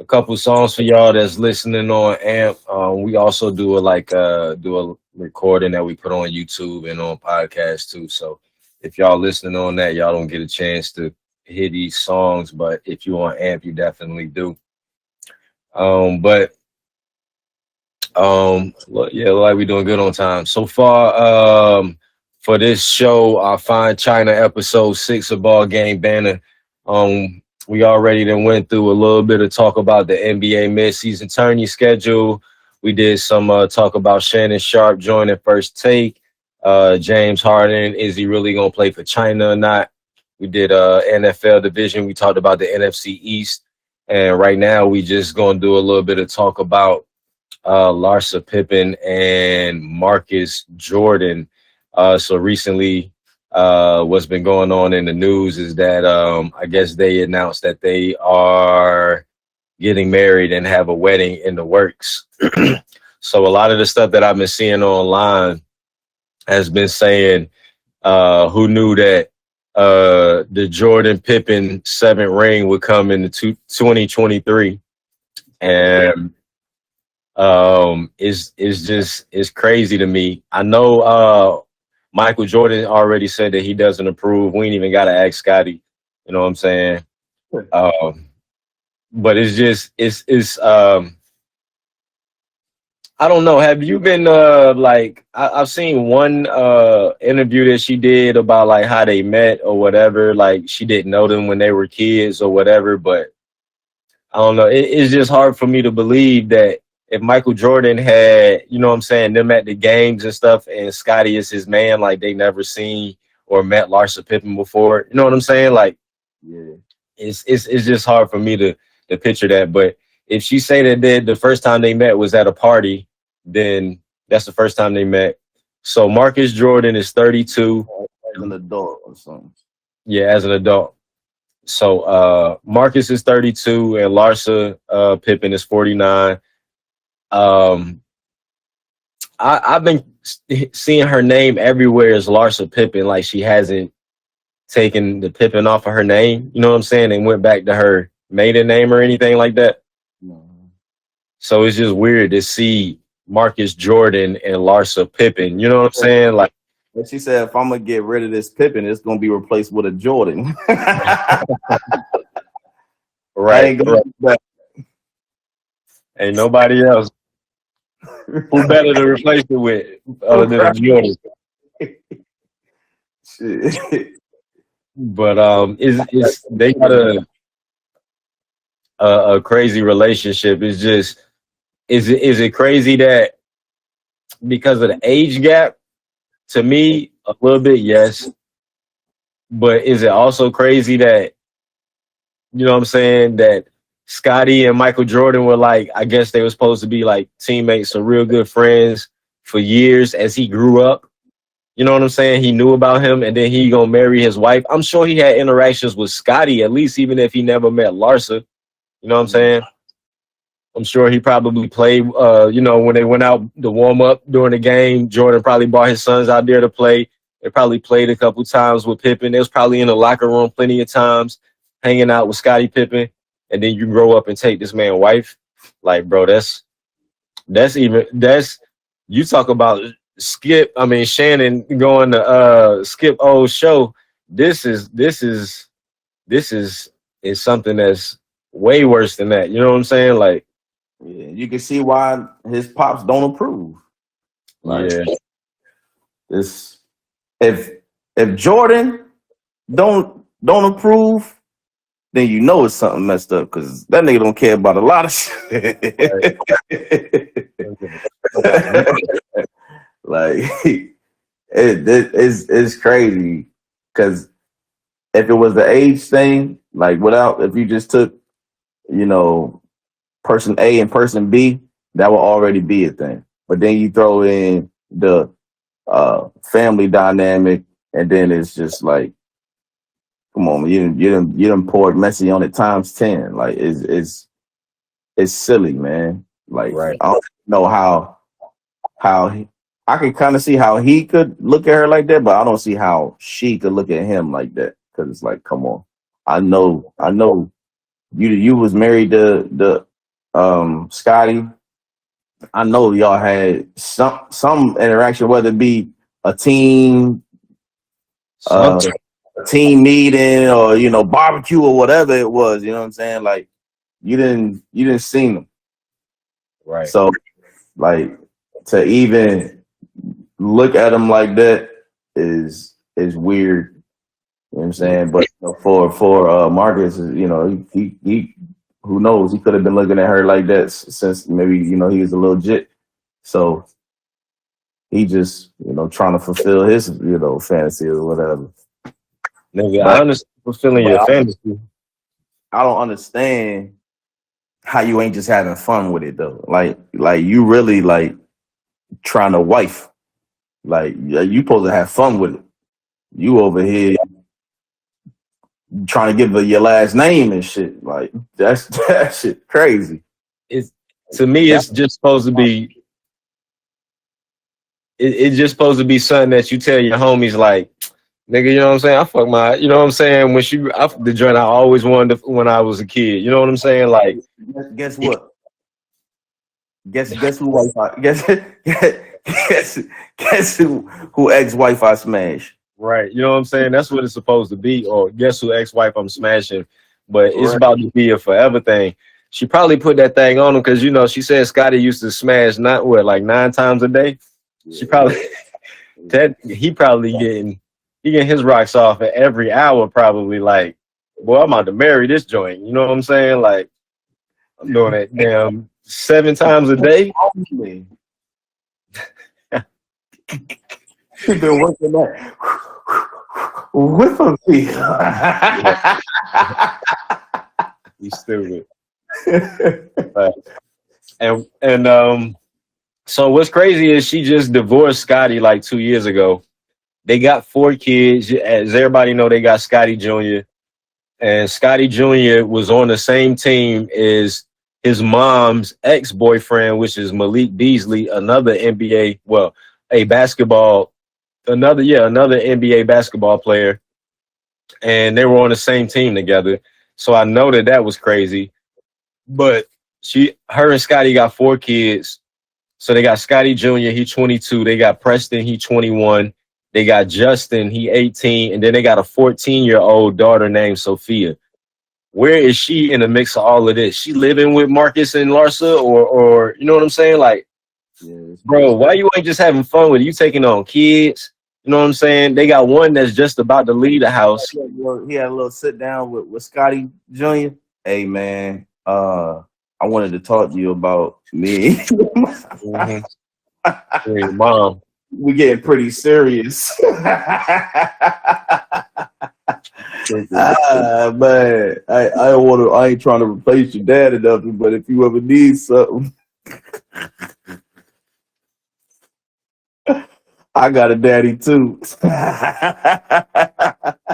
couple songs for y'all that's listening on AMP. We also do a recording that we put on YouTube and on podcast too. So if y'all listening on that, y'all don't get a chance to hear these songs, but if you on AMP, you definitely do. Like we doing good on time so far. For this show, our Fine China episode 6 of Ballgame Banter. We already then went through a little bit of talk about the NBA mid-season tourney schedule. We did some talk about Shannon Sharp joining First Take. James Harden, is he really gonna play for China or not? We did NFL division. We talked about the NFC East. And right now, we just gonna do a little bit of talk about Larsa Pippen and Marcus Jordan. So recently, what's been going on in the news is that I guess they announced that they are getting married and have a wedding in the works. So a lot of the stuff that I've been seeing online has been saying, who knew that the Jordan Pippen seventh ring would come in the 2023, and it's crazy to me. I know Michael Jordan already said that he doesn't approve. We ain't even got to ask Scotty. You know what I'm saying? But it's I don't know. Have you been like I've seen one interview that she did about like how they met or whatever. Like she didn't know them when they were kids or whatever. But I don't know. It's just hard for me to believe that if Michael Jordan had, you know what I'm saying, them at the games and stuff, and Scotty is his man, like they never seen or met Larsa Pippen before. You know what I'm saying? Like Yeah. it's just hard for me to picture that. But if she say that the first time they met was at a party, then that's the first time they met. So Marcus Jordan is 32. As an adult or something. Yeah, as an adult. So Marcus is 32 and Larsa Pippen is 49. I've been seeing her name everywhere as Larsa Pippen, like she hasn't taken the Pippen off of her name. You know what I'm saying? And went back to her maiden name or anything like that. So it's just weird to see Marcus Jordan and Larsa Pippen. You know what I'm saying? Like, But she said, if I'm gonna get rid of this Pippen, it's gonna be replaced with a Jordan. right. Ain't nobody else. Who better to replace it with other than a Jordan? Shit. But it's they got a crazy relationship. It's just is it crazy that because of the age gap? To me, a little bit, yes. But is it also crazy that, you know what I'm saying, that Scotty and Michael Jordan were like, I guess they were supposed to be like teammates or real good friends for years as he grew up. You know what I'm saying? He knew about him and then he gonna marry his wife. I'm sure he had interactions with Scotty, at least even if he never met Larsa. You know what I'm saying? I'm sure he probably played, when they went out to warm up during the game, Jordan probably brought his sons out there to play. They probably played a couple times with Pippen. They was probably in the locker room plenty of times, hanging out with Scottie Pippen. And then you grow up and take this man's wife. Like, bro, that's you talk about Shannon going to Skip O's show. This is something that's way worse than that. You know what I'm saying? Like, yeah, you can see why his pops don't approve. Like, yeah, if Jordan don't approve, then you know it's something messed up because that nigga don't care about a lot of shit. Like it's crazy because if it was the age thing, like if you just took, person A and person B, that will already be a thing. But then you throw in the family dynamic, and then it's just like, come on, man, you done poured Messi on it times 10. Like it's silly, man. Like right. I don't know how I can kind of see how he could look at her like that, but I don't see how she could look at him like that. Because it's like, come on, I know you was married to Scotty. I know y'all had some interaction, whether it be a team meeting or barbecue or whatever it was. You know what I'm saying? Like you didn't see them, Right. So like to even look at him like that is weird. You know what I'm saying? But for Marcus, he who knows? He could have been looking at her like that since maybe he was a little jit. So he just trying to fulfill his fantasy or whatever. Nigga, I understand fulfilling your fantasy. I don't understand how you ain't just having fun with it though. Like you really like trying to wife. Like you supposed to have fun with it. You over here trying to give her your last name and shit. Like that's that shit crazy. It's to me, That, it's just supposed to be. It's just supposed to be something that you tell your homies, like, nigga, you know what I'm saying? I fuck my, you know what I'm saying? The joint I always wanted when I was a kid. You know what I'm saying? Like, guess what? Guess who wife I guess who ex wife I smashed. right? You know what I'm saying? That's what it's supposed to be. Or guess who ex-wife I'm smashing? But it's Right. about to be a forever thing. She probably put that thing on him because she said Scotty used to smash not what like 9 times a day. She probably that he probably getting his rocks off at every hour. Probably like, boy, I'm about to marry this joint. You know what I'm saying? Like I'm doing it damn 7 times a day. She been working that with a fee. You stupid. Right. And so what's crazy is she just divorced Scotty like 2 years ago. They got 4 kids. As everybody know, they got Scotty Jr. And Scotty Jr. was on the same team as his mom's ex-boyfriend, which is Malik Beasley, another NBA, well, a basketball, another NBA basketball player. And they were on the same team together. So I know that was crazy. But her and Scotty got 4 kids. So they got Scotty Jr., he 22. They got Preston, he 21. They got Justin, he 18. And then they got a 14-year-old daughter named Sophia. Where is she in the mix of all of this? She living with Marcus and Larsa or you know what I'm saying? Like, bro, why you ain't just having fun with it? You taking on kids? You know what I'm saying? They got one that's just about to leave the house. He had a little sit down with Scotty Jr. Hey man, I wanted to talk to you about me. Mm-hmm. Hey, mom. We getting pretty serious. Man, I ain't trying to replace your dad or nothing, but if you ever need something, I got a daddy too.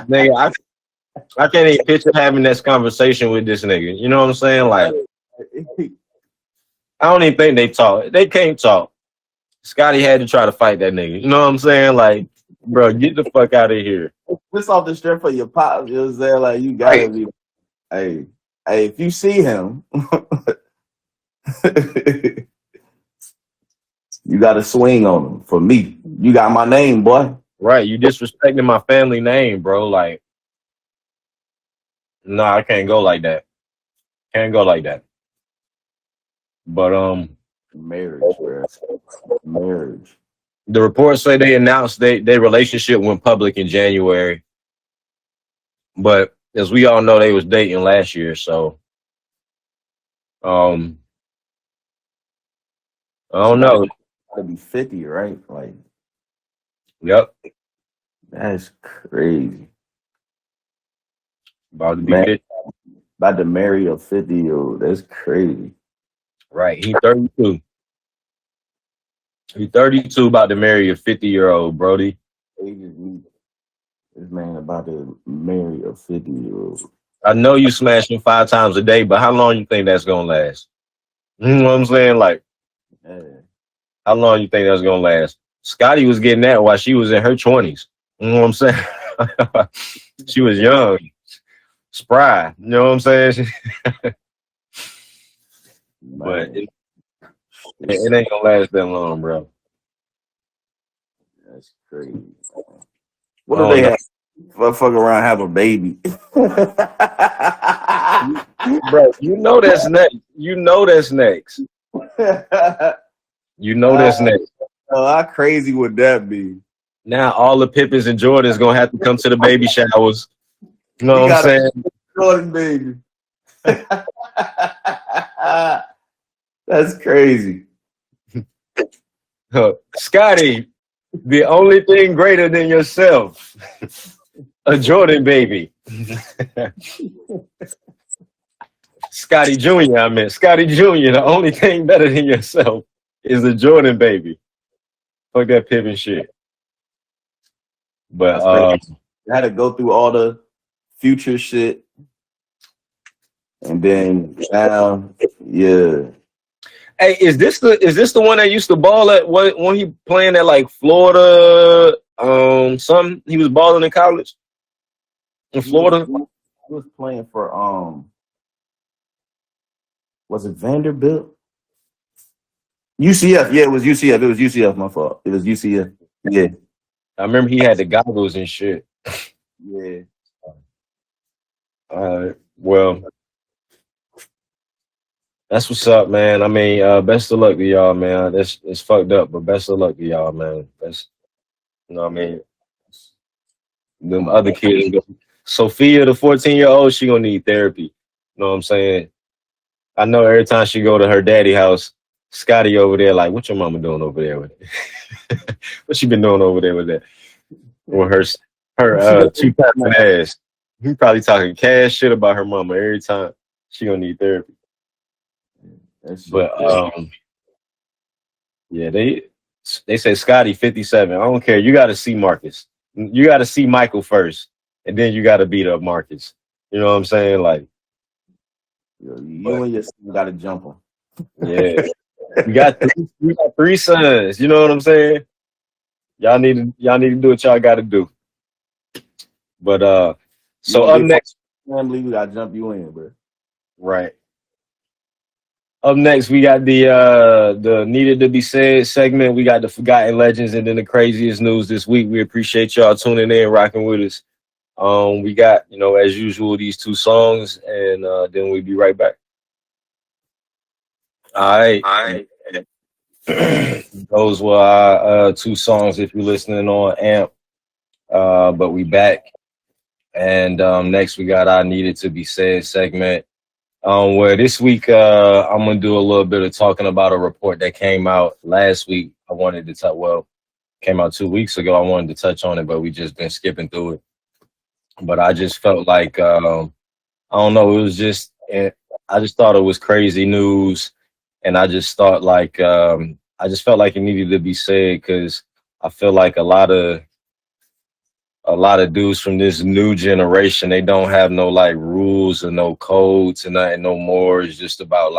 Nigga, I can't even picture having this conversation with this nigga. You know what I'm saying? Like, I don't even think they talk. They can't talk. Scotty had to try to fight that nigga. You know what I'm saying? Like, bro, get the fuck out of here. Just off the strength of your pop, you know what I'm saying? Like, you gotta be, hey, if you see him, you gotta swing on him. For me, you got my name, boy. Right, you disrespecting my family name, bro. Like, no, I can't go like that. Can't go like that. But marriage, bro. Marriage. The reports say they announced their relationship went public in January. But as we all know, they was dating last year, so I don't know. Gotta be 50, right? Like, Yep. that's crazy. About to be Man, 50. about to marry a 50-year-old. That's crazy. Right. He's 32. He's 32, about to marry a 50-year-old, Brody. This man about to marry a 50-year-old. I know you smashing 5 times a day, but how long you think that's gonna last? You know what I'm saying? Like, how long you think that's gonna last? Scotty was getting that while she was in her 20s. You know what I'm saying? She was young, spry. You know what I'm saying? But it ain't gonna last that long, bro. That's crazy. What do they have? Fuck around, have a baby. Bro, you know that's next. You know that's next. You know that's next. How crazy would that be? Now all the Pippins and Jordans gonna have to come to the baby showers. You know what I'm saying? Jordan baby. That's crazy. Scotty, the only thing greater than yourself, a Jordan baby. Scotty Jr. I meant Scotty Jr. The only thing better than yourself is a Jordan baby. Fuck that Pippen shit. But That's crazy. I had to go through all the future shit, and then now, yeah. hey, is this the one that used to ball at when he playing at like Florida? Something he was balling in college in Florida. He was playing for was it Vanderbilt? UCF, yeah, it was UCF. It was UCF, my fault. It was UCF. Yeah. I remember he had the goggles and shit. Yeah. Well, that's what's up, man. I mean, best of luck to y'all, man. It's fucked up, but best of luck to y'all, man. Best, you know what I mean? Them other kids. Sophia, the 14-year-old, she gonna need therapy. You know what I'm saying? I know every time she go to her daddy house, Scotty over there, like, what your mama doing over there with it? What she been doing over there with that? With her two tapping ass. He probably talking cash shit about her mama every time. She gonna need therapy. But yeah, they say Scotty 57. I don't care. You got to see Marcus. You got to see Michael first, and then you got to beat up Marcus. You know what I'm saying? Like, you and your son got to jump him. Yeah, we got three sons. You know what I'm saying? Y'all need to do what y'all got to do. But so up next, family, we got to jump you in, bro. Right. Up next, we got the needed to be said segment. We got the forgotten legends, and then the craziest news this week. We appreciate y'all tuning in, rocking with us. We got, as usual, these two songs, and then we'll be right back. All right. Those were our two songs if you're listening on AMP. But we back. And next we got our needed to be said segment. Where this week I'm gonna do a little bit of talking about a report that came out last week. I wanted to touch. Well, came out 2 weeks ago. I wanted to touch on it, but we just been skipping through it. But I just felt like I don't know. It was just I just thought it was crazy news, and I just thought like I just felt like it needed to be said because I feel like a lot of dudes from this new generation, they don't have no like rules or no codes and nothing no more. It's just about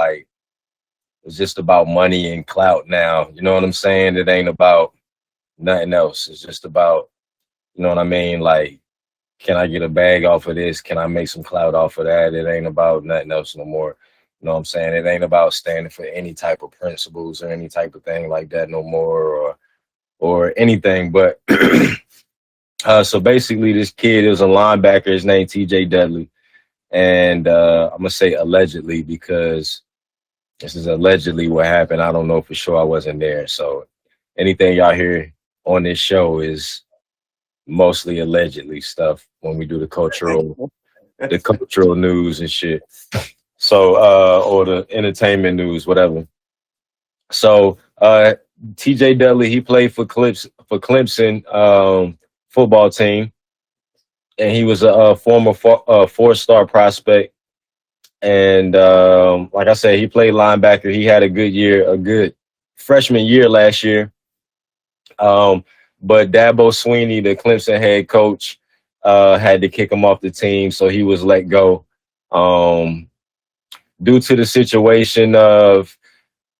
money and clout now. You know what I'm saying? It ain't about nothing else. It's just about, you know what I mean? Like, can I get a bag off of this? Can I make some clout off of that? It ain't about nothing else no more. You know what I'm saying? It ain't about standing for any type of principles or any type of thing like that no more or anything. But so basically, this kid is a linebacker. His name TJ Dudley, and I'm gonna say allegedly because this is allegedly what happened. I don't know for sure. I wasn't there, so anything y'all hear on this show is mostly allegedly stuff when we do the cultural news and shit. So or the entertainment news, whatever. So TJ Dudley, he played for Clemson football team, and he was a former four-star prospect. And like I said, he played linebacker. He had a good freshman year last year. But Dabo Swinney, the Clemson head coach, had to kick him off the team, so he was let go due to the situation of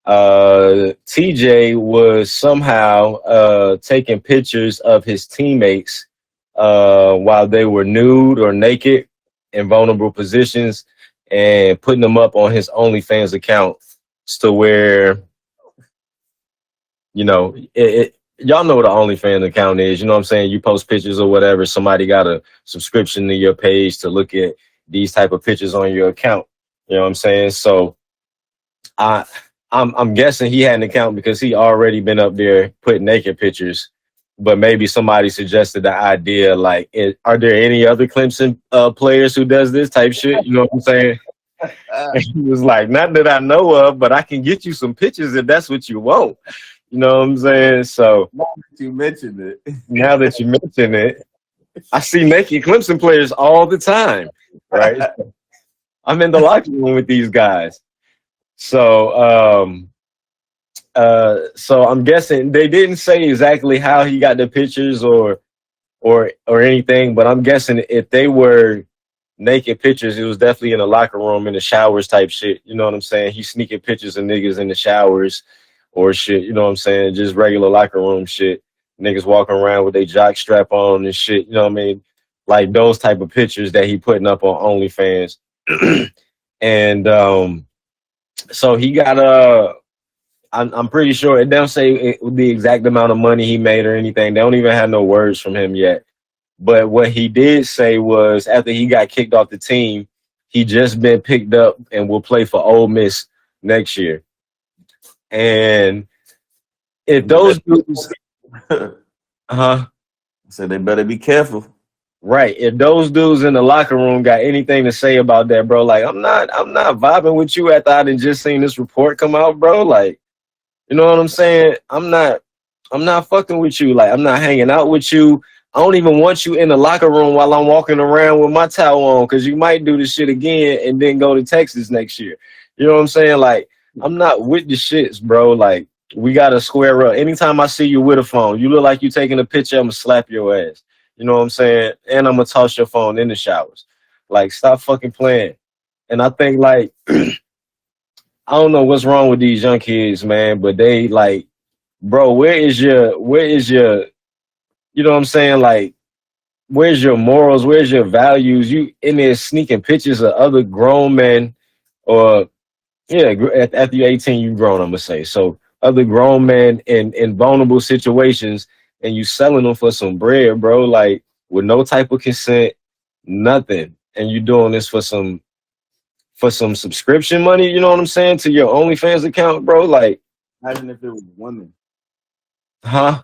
TJ was somehow taking pictures of his teammates while they were nude or naked in vulnerable positions and putting them up on his OnlyFans account to where, y'all know what an OnlyFans account is. You know what I'm saying? You post pictures or whatever. Somebody got a subscription to your page to look at these type of pictures on your account. You know what I'm saying? So I'm guessing he had an account because he already been up there putting naked pictures, but maybe somebody suggested the idea like, are there any other Clemson players who does this type shit? You know what I'm saying? And he was like, not that I know of, but I can get you some pictures if that's what you want. You know what I'm saying? So now that you mentioned it, I see naked Clemson players all the time, right? I'm in the locker room with these guys. So so I'm guessing they didn't say exactly how he got the pictures or anything, but I'm guessing if they were naked pictures, it was definitely in the locker room in the showers type shit. You know what I'm saying? He's sneaking pictures of niggas in the showers or shit, you know what I'm saying? Just regular locker room shit. Niggas walking around with their jock strap on and shit, you know what I mean? Like those type of pictures that he putting up on OnlyFans. And so he got I'm pretty sure it don't say the exact amount of money he made or anything. They don't even have no words from him yet. But what he did say was after he got kicked off the team, he just been picked up and will play for Ole Miss next year. And if those dudes, So they better be careful. right, if those dudes in the locker room got anything to say about that, bro, like I'm not vibing with you after I done just seen this report come out, bro. Like, you know what I'm saying? I'm not fucking with you. Like, I'm not hanging out with you. I don't even want you in the locker room while I'm walking around with my towel on, because you might do this shit again and then go to Texas next year. You know what I'm saying? Like, I'm not with the shits, bro. Like, we gotta square up. Anytime I see you with a phone, you look like you taking a picture, I'm gonna slap your ass. You know what I'm saying? And I'm gonna toss your phone in the showers. Like, stop fucking playing. And I think, like, I don't know what's wrong with these young kids, man, but they like, bro, where is your, you know what I'm saying? Like, where's your morals? Where's your values? You in there sneaking pictures of other grown men, or yeah, after you're 18, you grown, I'm gonna say. So other grown men in vulnerable situations, and you selling them for some bread, bro, like with no type of consent, nothing, and you doing this for some subscription money. You know what I'm saying, to your OnlyFans account, bro? Like, Imagine if it was women. huh?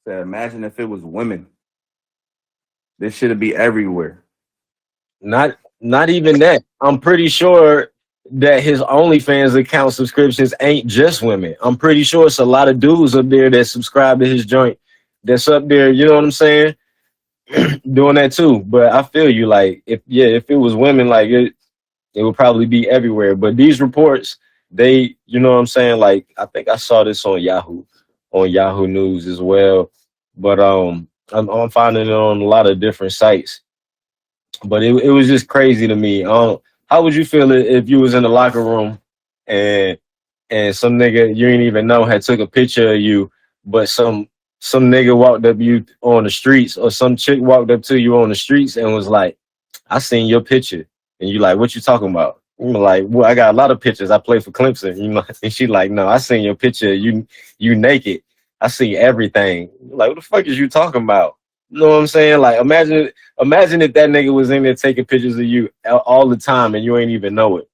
So imagine if it was women. This should be everywhere. Not even that. I'm pretty sure that his OnlyFans account subscriptions ain't just women. I'm pretty sure it's a lot of dudes up there that subscribe to his joint that's up there, you know what I'm saying? Doing that too. But I feel you, like, if it was women, like it would probably be everywhere. But these reports, they, you know what I'm saying? Like, I think I saw this on Yahoo News as well. But I'm finding it on a lot of different sites. But it was just crazy to me. How would you feel if you was in the locker room and some nigga you didn't even know had took a picture of you, but some nigga walked up you on the streets, or some chick walked up to you on the streets and was like, I seen your picture. And you like, what you talking about? You're like, well, I got a lot of pictures. I play for Clemson. You know, and she like, no, I seen your picture. You naked. I see everything. You're like, what the fuck is you talking about? You know what I'm saying? Like, imagine if that nigga was in there taking pictures of you all the time and you ain't even know it.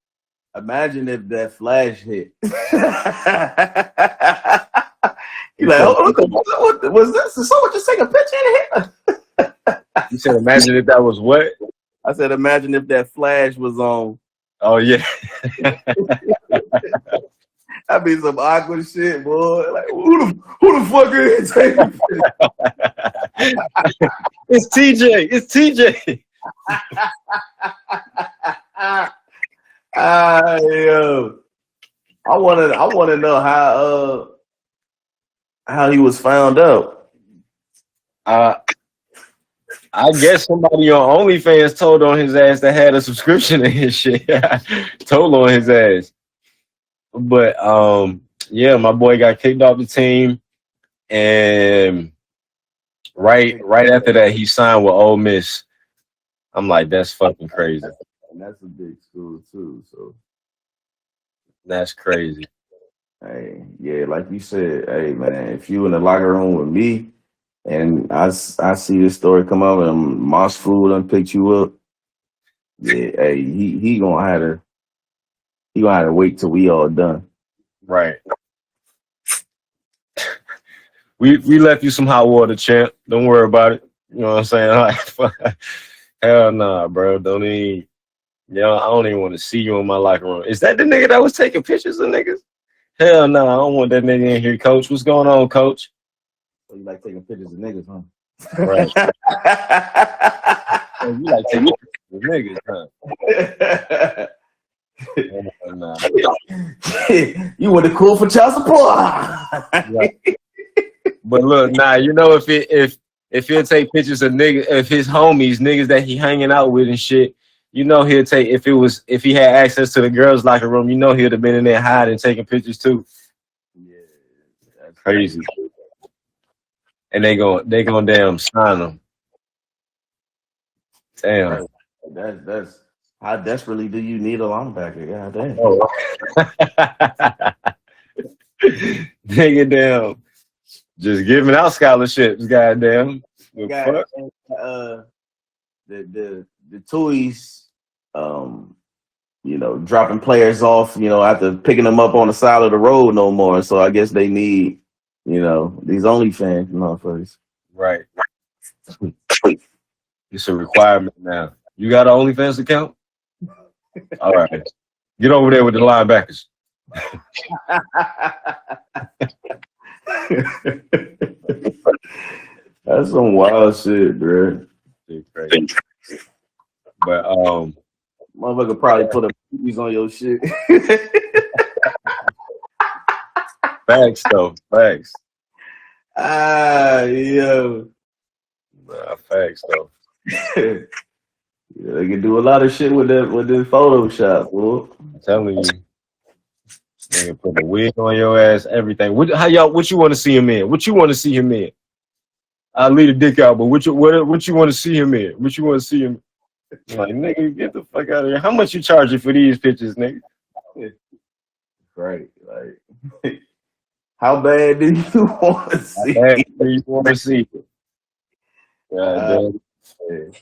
Imagine if that flash hit. You like, oh, what was this? Did someone just take a picture in here? You said, imagine if that was what? I said, imagine if that flash was on. Oh yeah. That'd be some awkward shit, boy. Like, who the fuck is taking pictures? It's TJ. It's TJ. Yo. I want to know how he was found out. I guess somebody on OnlyFans told on his ass that had a subscription to his shit. Told on his ass. But yeah, my boy got kicked off the team, and right after that he signed with Ole Miss. I'm like, that's fucking crazy. And that's a big school too, so that's crazy. Hey, yeah, like you said, hey man, if you in the locker room with me and I see this story come up and Moss Food done picked you up, yeah, hey, he gonna have to wait till we all done. Right. We left you some hot water, champ. Don't worry about it. You know what I'm saying? Hell nah, bro. Don't even. I don't even want to see you in my locker room. Is that the nigga that was taking pictures of niggas? Hell no, I don't want that nigga in here, coach. What's going on, coach? So you like taking pictures of niggas, huh? Right. Oh, you like taking pictures with niggas, huh? Nah. You went to cool for child support. Right. But look, nah, you know if he'll take pictures of niggas, if his homies, niggas that he hanging out with and shit, you know he'll take if he had access to the girls' locker room, you know he'd have been in there hiding, taking pictures too. Yeah, that's Crazy. And they gonna damn sign him. Damn. That's how desperately do you need a linebacker? God damn. Oh. Nigga damn. Just giving out scholarships, goddamn. The Got fuck? the Tuies, dropping players off, after picking them up on the side of the road no more. So I guess they need, these OnlyFans motherfuckers. Right. It's a requirement now. You got an OnlyFans account? All right. Get over there with the linebackers. That's some wild shit, bro. Crazy. But motherfucker probably put a movies on your shit. Facts though. Facts. Yo. Nah, facts though. Yeah, they can do a lot of shit with this Photoshop, boy. I'm telling you. They can put a wig on your ass, everything. What you want to see him in? What you want to see him in? I'll leave the dick out, but what you want to see him in? What you want to see him? Like, nigga, get the fuck out of here. How much you charging for these pictures, nigga? Right. Like, how bad do you want to see? How bad do you want to see it?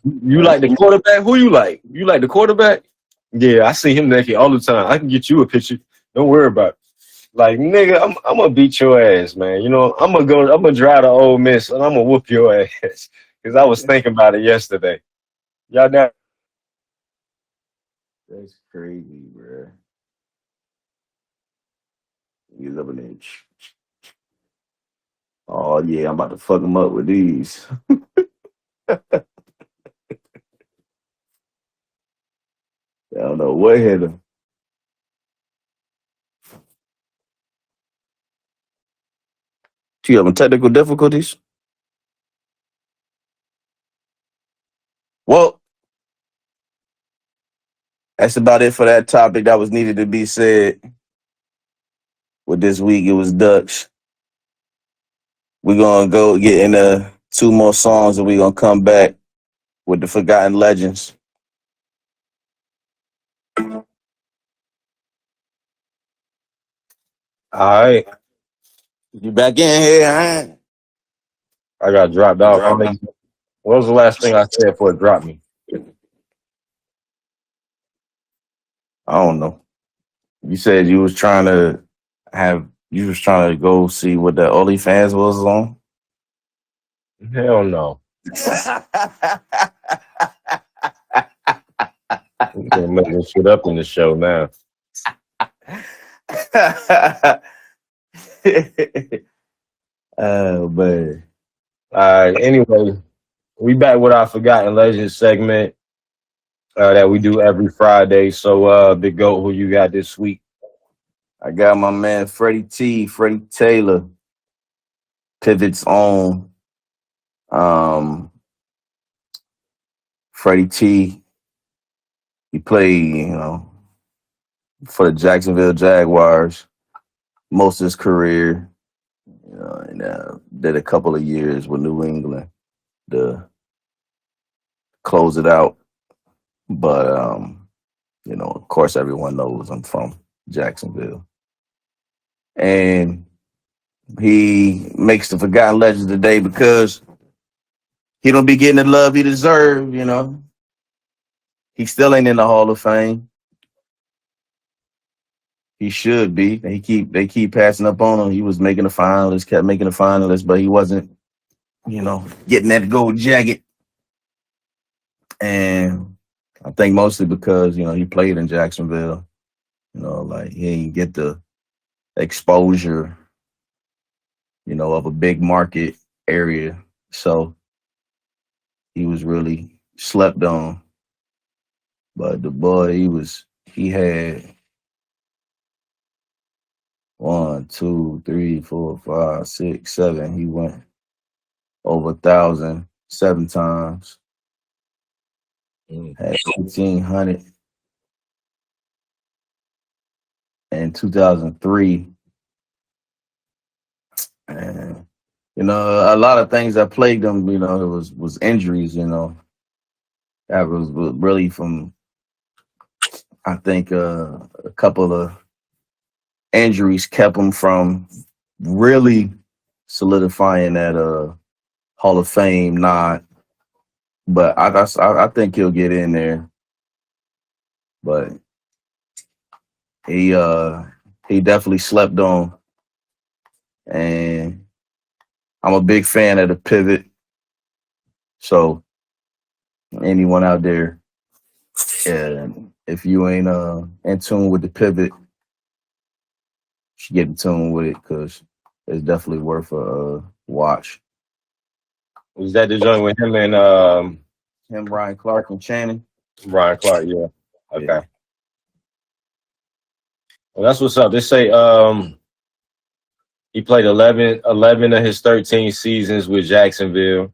You like the quarterback? Who you like? You like the quarterback? Yeah, I see him naked all the time. I can get you a picture. Don't worry about it. Like, nigga, I'm gonna beat your ass, man. You know, I'm gonna drive to Ole Miss and I'm gonna whoop your ass. Cause I was thinking about it yesterday. Y'all know. That's crazy, bro. He's up an inch. Oh yeah, I'm about to fuck him up with these. I don't know what hit him. You having technical difficulties? Well, that's about it for that topic that was needed to be said. With this week, it was Dutch. We're gonna go get into 2 more songs and we're gonna come back with the Forgotten Legends. All right. You back in here, huh? I got dropped off. What was the last thing I said before it dropped me? I don't know. You said you was trying to go see what the OnlyFans was on. Hell no. I'm gonna make this shit up in the show now. Oh man. Anyway, we back with our Forgotten Legends segment that we do every Friday. So, Big Goat, who you got this week? I got my man Freddie Taylor, Pivot's own. Freddie T. He played, for the Jacksonville Jaguars most of his career. And did a couple of years with New England to close it out. But of course, everyone knows I'm from Jacksonville. And he makes the Forgotten Legends today because he don't be getting the love he deserves, He still ain't in the Hall of Fame. He should be. They keep passing up on him. He was making the finalists, kept making the finalists, but he wasn't, getting that gold jacket. And I think mostly because, he played in Jacksonville. He didn't get the exposure, of a big market area. So he was really slept on. But the boy, he had 1, 2, 3, 4, 5, 6, 7. He went over 1,000 7 times. Mm. Had 1,500 in 2003. And a lot of things that plagued him, it was injuries, that was really from, I think, a couple of injuries kept him from really solidifying that Hall of Fame nod. But I think he'll get in there. But he definitely slept on, and I'm a big fan of the pivot. So anyone out there, yeah, if you ain't in tune with the pivot, you should get in tune with it because it's definitely worth a watch. Was that the joint with him and Him, Ryan Clark, and Channing. Ryan Clark? Yeah. Okay. Yeah. Well, that's what's up. They say he played 11 of his 13 seasons with Jacksonville.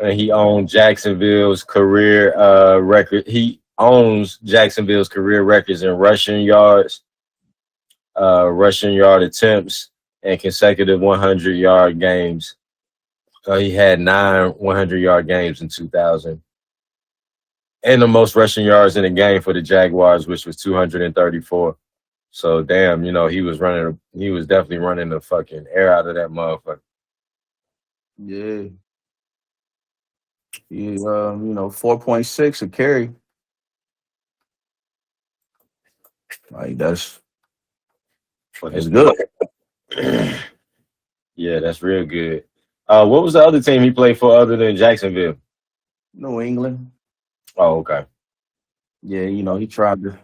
And he owned Jacksonville's career record. He owns Jacksonville's career records in rushing yards, rushing yard attempts, and consecutive 100-yard games. He had 9 100-yard games in 2000. And the most rushing yards in a game for the Jaguars, which was 234. So damn, he was definitely running the fucking air out of that motherfucker. Yeah. He 4.6 a carry. Like that's good. Yeah, that's real good. What was the other team he played for other than Jacksonville? New England. Oh, okay. Yeah, he tried to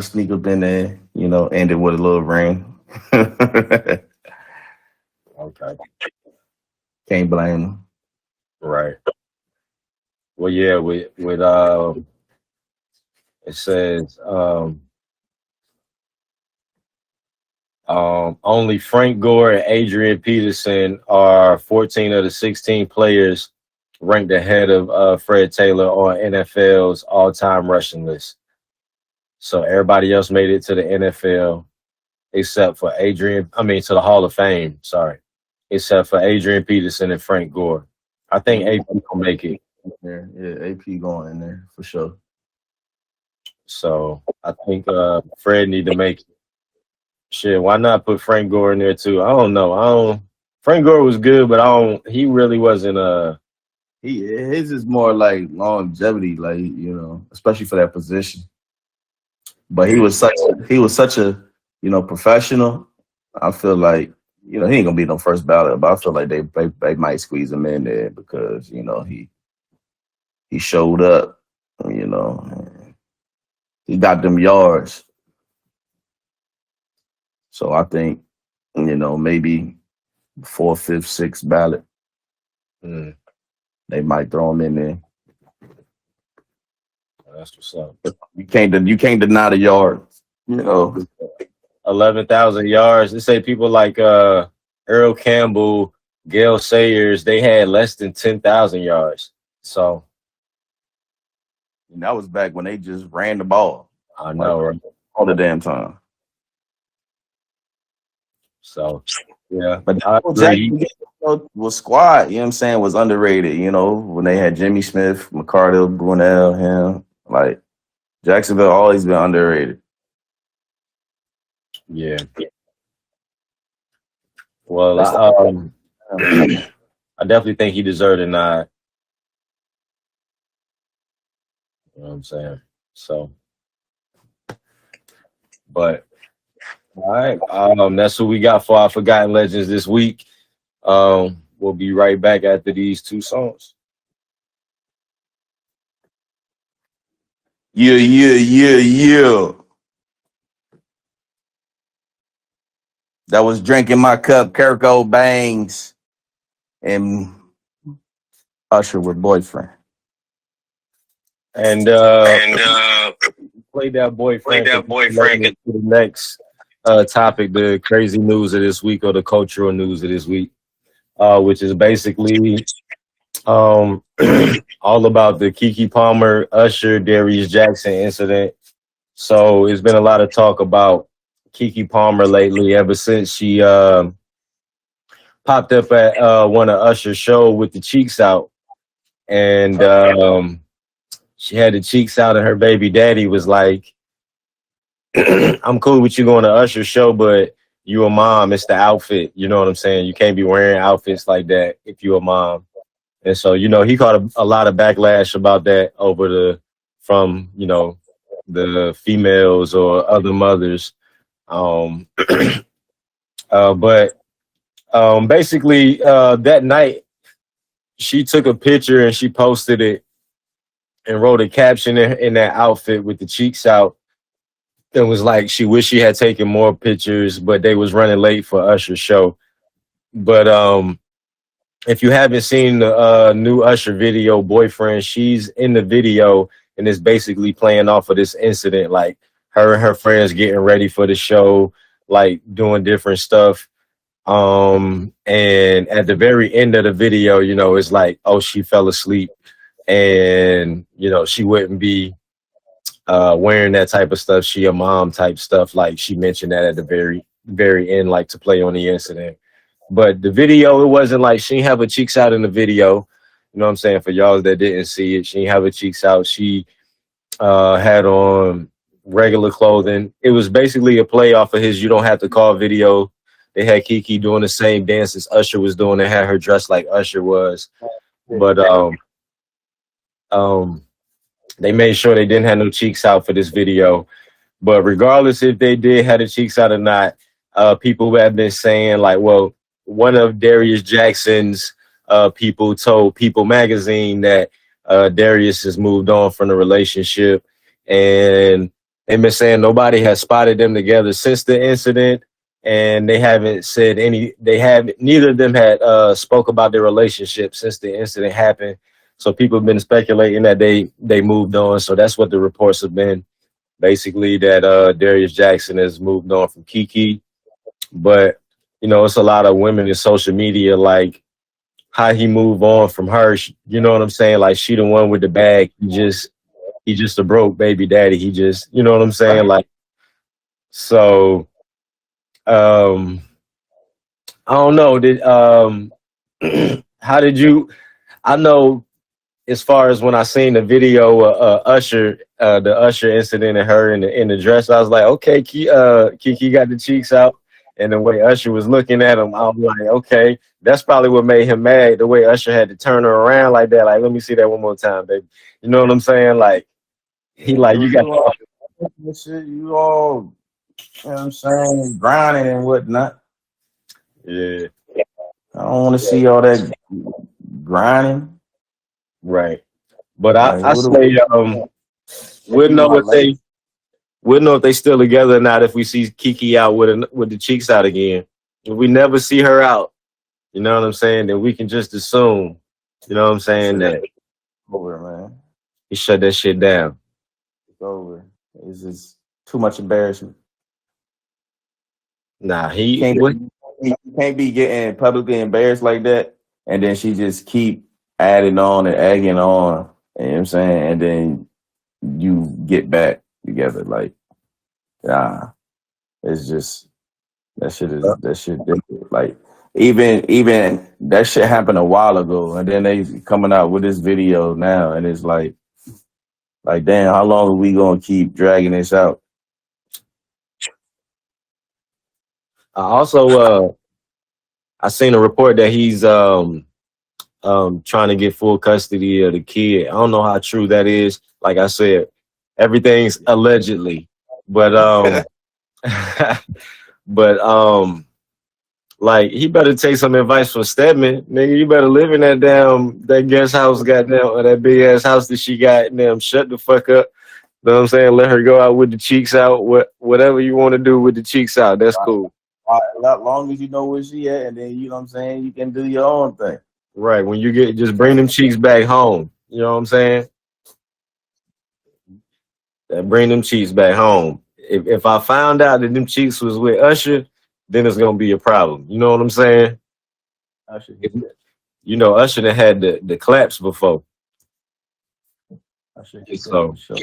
sneak up in there, end it with a little ring. Okay. Can't blame him. Right. Well, yeah, with it says only Frank Gore and Adrian Peterson are 14 of the 16 players ranked ahead of Fred Taylor on NFL's all-time rushing list. So everybody else made it to the NFL except for to the Hall of Fame, sorry. Except for Adrian Peterson and Frank Gore. I think AP gonna make it. Yeah, AP going in there for sure. So I think Fred need to make it. Shit, why not put Frank Gore in there too? I don't know. Frank Gore was good, but he really wasn't his is more like longevity, like, especially for that position. But he was such a professional. I feel like, he ain't gonna be no first ballot, but I feel like they might squeeze him in there because, he showed up, he got them yards. So I think, maybe 4th, 5th, 6th ballot. They might throw him in there. That's what's up. You can't deny the yards. 11,000 yards. They say people like Earl Campbell, Gale Sayers, they had less than 10,000 yards. So that was back when they just ran the ball. I know, right? All the damn time. So yeah, but was squad, was underrated. When they had Jimmy Smith, McCardle, Brunell, him, like Jacksonville always been underrated. Yeah. Well, I definitely think he deserved a nod. You know what I'm saying? So, but all right, that's what we got for our Forgotten Legends this week. We'll be right back after these 2 songs. Yeah. That was Drinking My Cup, Kirko Bangs, and Usher with Boyfriend. And play that Played boyfriend that because boyfriend. to the next topic, the crazy news of this week or the cultural news of this week, which is basically um, all about the Kiki Palmer, Usher, Darius Jackson incident. So it's been a lot of talk about Kiki Palmer lately, ever since she popped up at one of Usher's show with the cheeks out, and she had the cheeks out, and her baby daddy was like, "I'm cool with you going to Usher's show, but you a mom. It's the outfit. You know what I'm saying? You can't be wearing outfits like that if you a mom." And so, he caught a lot of backlash about that from the females or other mothers. Um, but basically, that night she took a picture and she posted it and wrote a caption in that outfit with the cheeks out. It was like she wished she had taken more pictures, but they was running late for Usher's show. But if you haven't seen the new Usher video, Boyfriend, she's in the video and is basically playing off of this incident, like her and her friends getting ready for the show, like doing different stuff. And at the very end of the video, it's like, oh, she fell asleep, and she wouldn't be wearing that type of stuff. She a mom type stuff. Like she mentioned that at the very end, like to play on the incident. But the video, it wasn't like she didn't have her cheeks out in the video. You know what I'm saying? For y'all that didn't see it, she didn't have her cheeks out. She had on regular clothing. It was basically a play off of his "You Don't Have to Call" video. They had Kiki doing the same dance as Usher was doing. They had her dressed like Usher was. But they made sure they didn't have no cheeks out for this video. But regardless if they did have the cheeks out or not, people have been saying like, well, one of Darius Jackson's people told People Magazine that Darius has moved on from the relationship, and they've been saying nobody has spotted them together since the incident, and they haven't said any. Neither of them had spoke about their relationship since the incident happened. So people have been speculating that they moved on. So that's what the reports have been, basically, that Darius Jackson has moved on from Kiki. But it's a lot of women in social media, like how he moved on from her. You know what I'm saying? Like she the one with the bag. He just a broke baby daddy. He just, you know what I'm saying? Like, so I don't know. Did how did you? I know, as far as when I seen the video Usher, the Usher incident and her in the dress, I was like, okay, Kiki got the cheeks out, and the way Usher was looking at him, I was like, okay, that's probably what made him mad. The way Usher had to turn her around like that, like, let me see that one more time, baby. You know what I'm saying? Like he like you got this shit, you all, you know what I'm saying, grinding and whatnot. yeah, I don't want to see all that grinding. right. But Like, I what say we'll know if they we'll know if they still together or not if we see Kiki out with the cheeks out again. If we never see her out, you know what I'm saying, then we can just assume, you know what I'm saying, that over, man. he shut that shit down. It's over. It's just too much embarrassment. Nah, You can't be getting publicly embarrassed like that, and then she just keep adding on and egging on. You know what I'm saying? And then you get back together. Like, nah, it's just that shit different. Like, even that shit happened a while ago, and then they coming out with this video now, and it's like damn, how long are we gonna keep dragging this out? I also I seen a report that he's trying to get full custody of the kid. I don't know how true that is. Like I said, everything's allegedly, but but like he better take some advice from Stedman, nigga. You better live in that guest house, goddamn, or that big ass house that she got. Damn, shut the fuck up. You know what I'm saying? Let her go out with the cheeks out. Whatever you want to do with the cheeks out, that's cool. As long as you know where she at, and then you know what I'm saying, you can do your own thing. Right. When you just bring them cheeks back home. You know what I'm saying? Bring them cheeks back home. If I found out that them cheeks was with Usher, then it's gonna be a problem. You know what I'm saying? Usher, You know, Usher done had the claps before. Usher, So sure.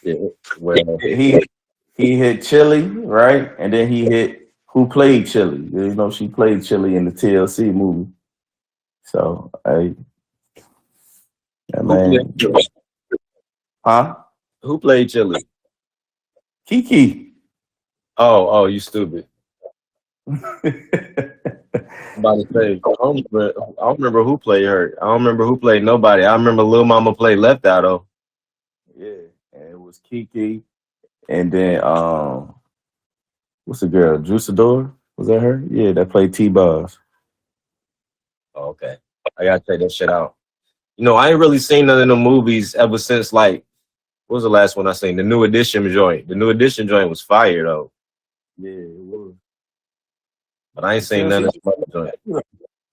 yeah, well, He hit Chili, right? And then he hit Who Played Chili. You know, she played Chili in the TLC movie. So, hey, yeah, who man. played Chili? Huh? Who played Chili? Kiki. Oh, you stupid. I'm about to say, I don't remember who played her. I don't remember who played nobody. I remember Lil Mama played Left Eye though. Yeah, and it was Kiki. And then what's the girl? Juicidor? Was that her? Yeah, that played T-Boz. Oh, okay. I gotta check that shit out. You know, I ain't really seen none of the movies ever since like what was the last one I seen? The New Edition joint. The New Edition joint was fire though. Yeah, it was. But I ain't seen none of the other joint.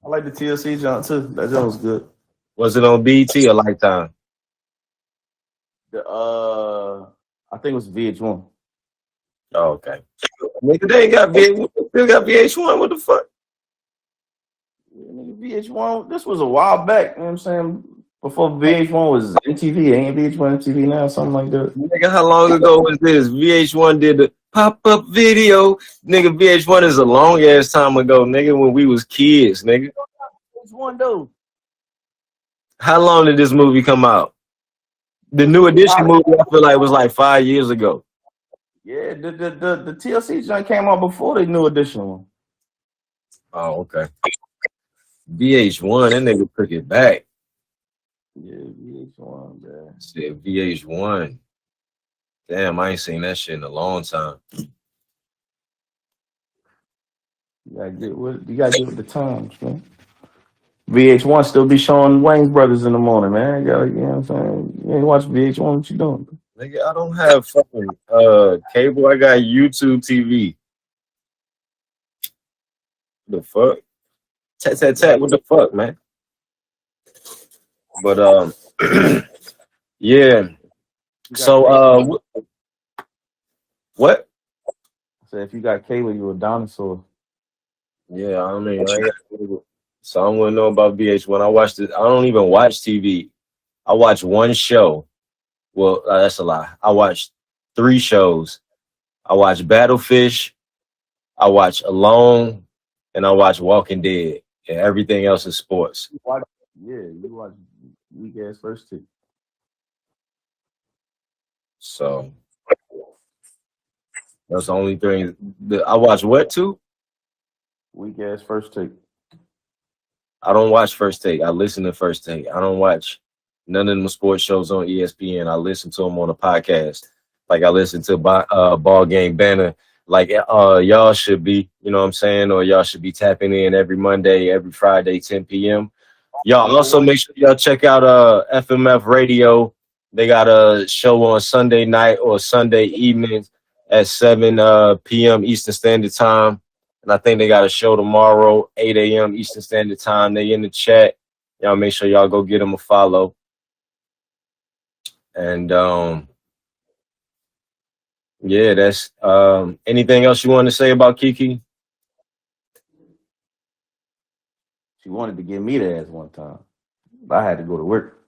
I like the TLC jump too. That jump was good. Was it on BT or Lifetime? The I think it was VH1. Oh, okay. Nigga, they ain't got VH1. Still got VH1. What the fuck? Yeah, nigga, VH1. This was a while back. You know what I'm saying? Before VH1 was MTV. Ain't VH1 MTV now? Something like that. Nigga, how long ago was this? VH1 did the pop-up video. Nigga, VH1 is a long ass time ago, nigga, when we was kids, nigga. VH1 though. How long did this movie come out? The New Edition movie, I feel like was like 5 years ago. Yeah, the TLC joint came out before the New Edition one. Oh, okay. VH1, that nigga took it back. Yeah, VH1, man. Said VH1. Damn, I ain't seen that shit in a long time. You gotta get with the times, man. VH1 still be showing Wayne's Brothers in the morning, man. You know what I'm saying? You ain't watch VH1, what you doing? Nigga, I don't have fucking cable. I got YouTube TV. The fuck? Tat. What the fuck, man? But yeah. So what? So if you got cable, you a dinosaur. Yeah, I mean, so I don't want to know about VH1. I watched it. I don't even watch TV. I watch one show. Well, that's a lie. I watched 3 shows. I watch Battlefish, I watch Alone, and I watch Walking Dead. And everything else is sports. You watch weak ass First Take. So that's the only thing. I watch what too? Weak ass First Take. I don't watch First Take. I listen to First Take. I don't watch none of them sports shows on ESPN. I listen to them on a podcast. Like I listen to Ballgame Banter. Like y'all should be, you know what I'm saying? Or y'all should be tapping in every Monday, every Friday, 10 p.m. Y'all also make sure y'all check out FMF Radio. They got a show on Sunday night or Sunday evening at 7 p.m. Eastern Standard Time. And I think they got a show tomorrow, 8 a.m. Eastern Standard Time. They in the chat. Y'all make sure y'all go get them a follow. And yeah, that's anything else you want to say about Kiki? She wanted to give me the ass one time. But I had to go to work.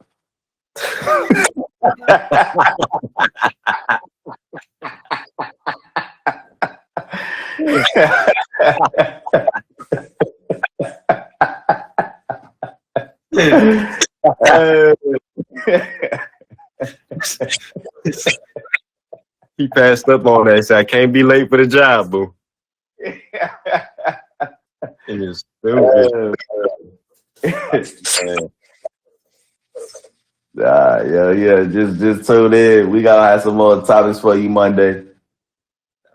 He passed up on that. So I can't be late for the job, boo. It is stupid. Yeah. Just tune in. We gotta have some more topics for you Monday.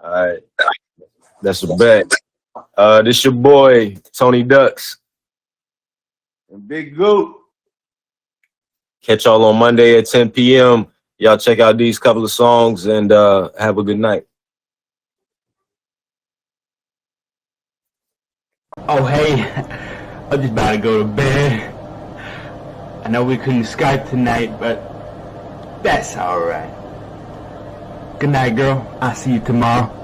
All right. That's a bet. This your boy, Tony Ducks. And Big Goop. Catch y'all on Monday at 10 p.m. Y'all check out these couple of songs and have a good night. Oh, hey, I'm just about to go to bed. I know we couldn't Skype tonight, but that's all right. Good night, girl. I'll see you tomorrow.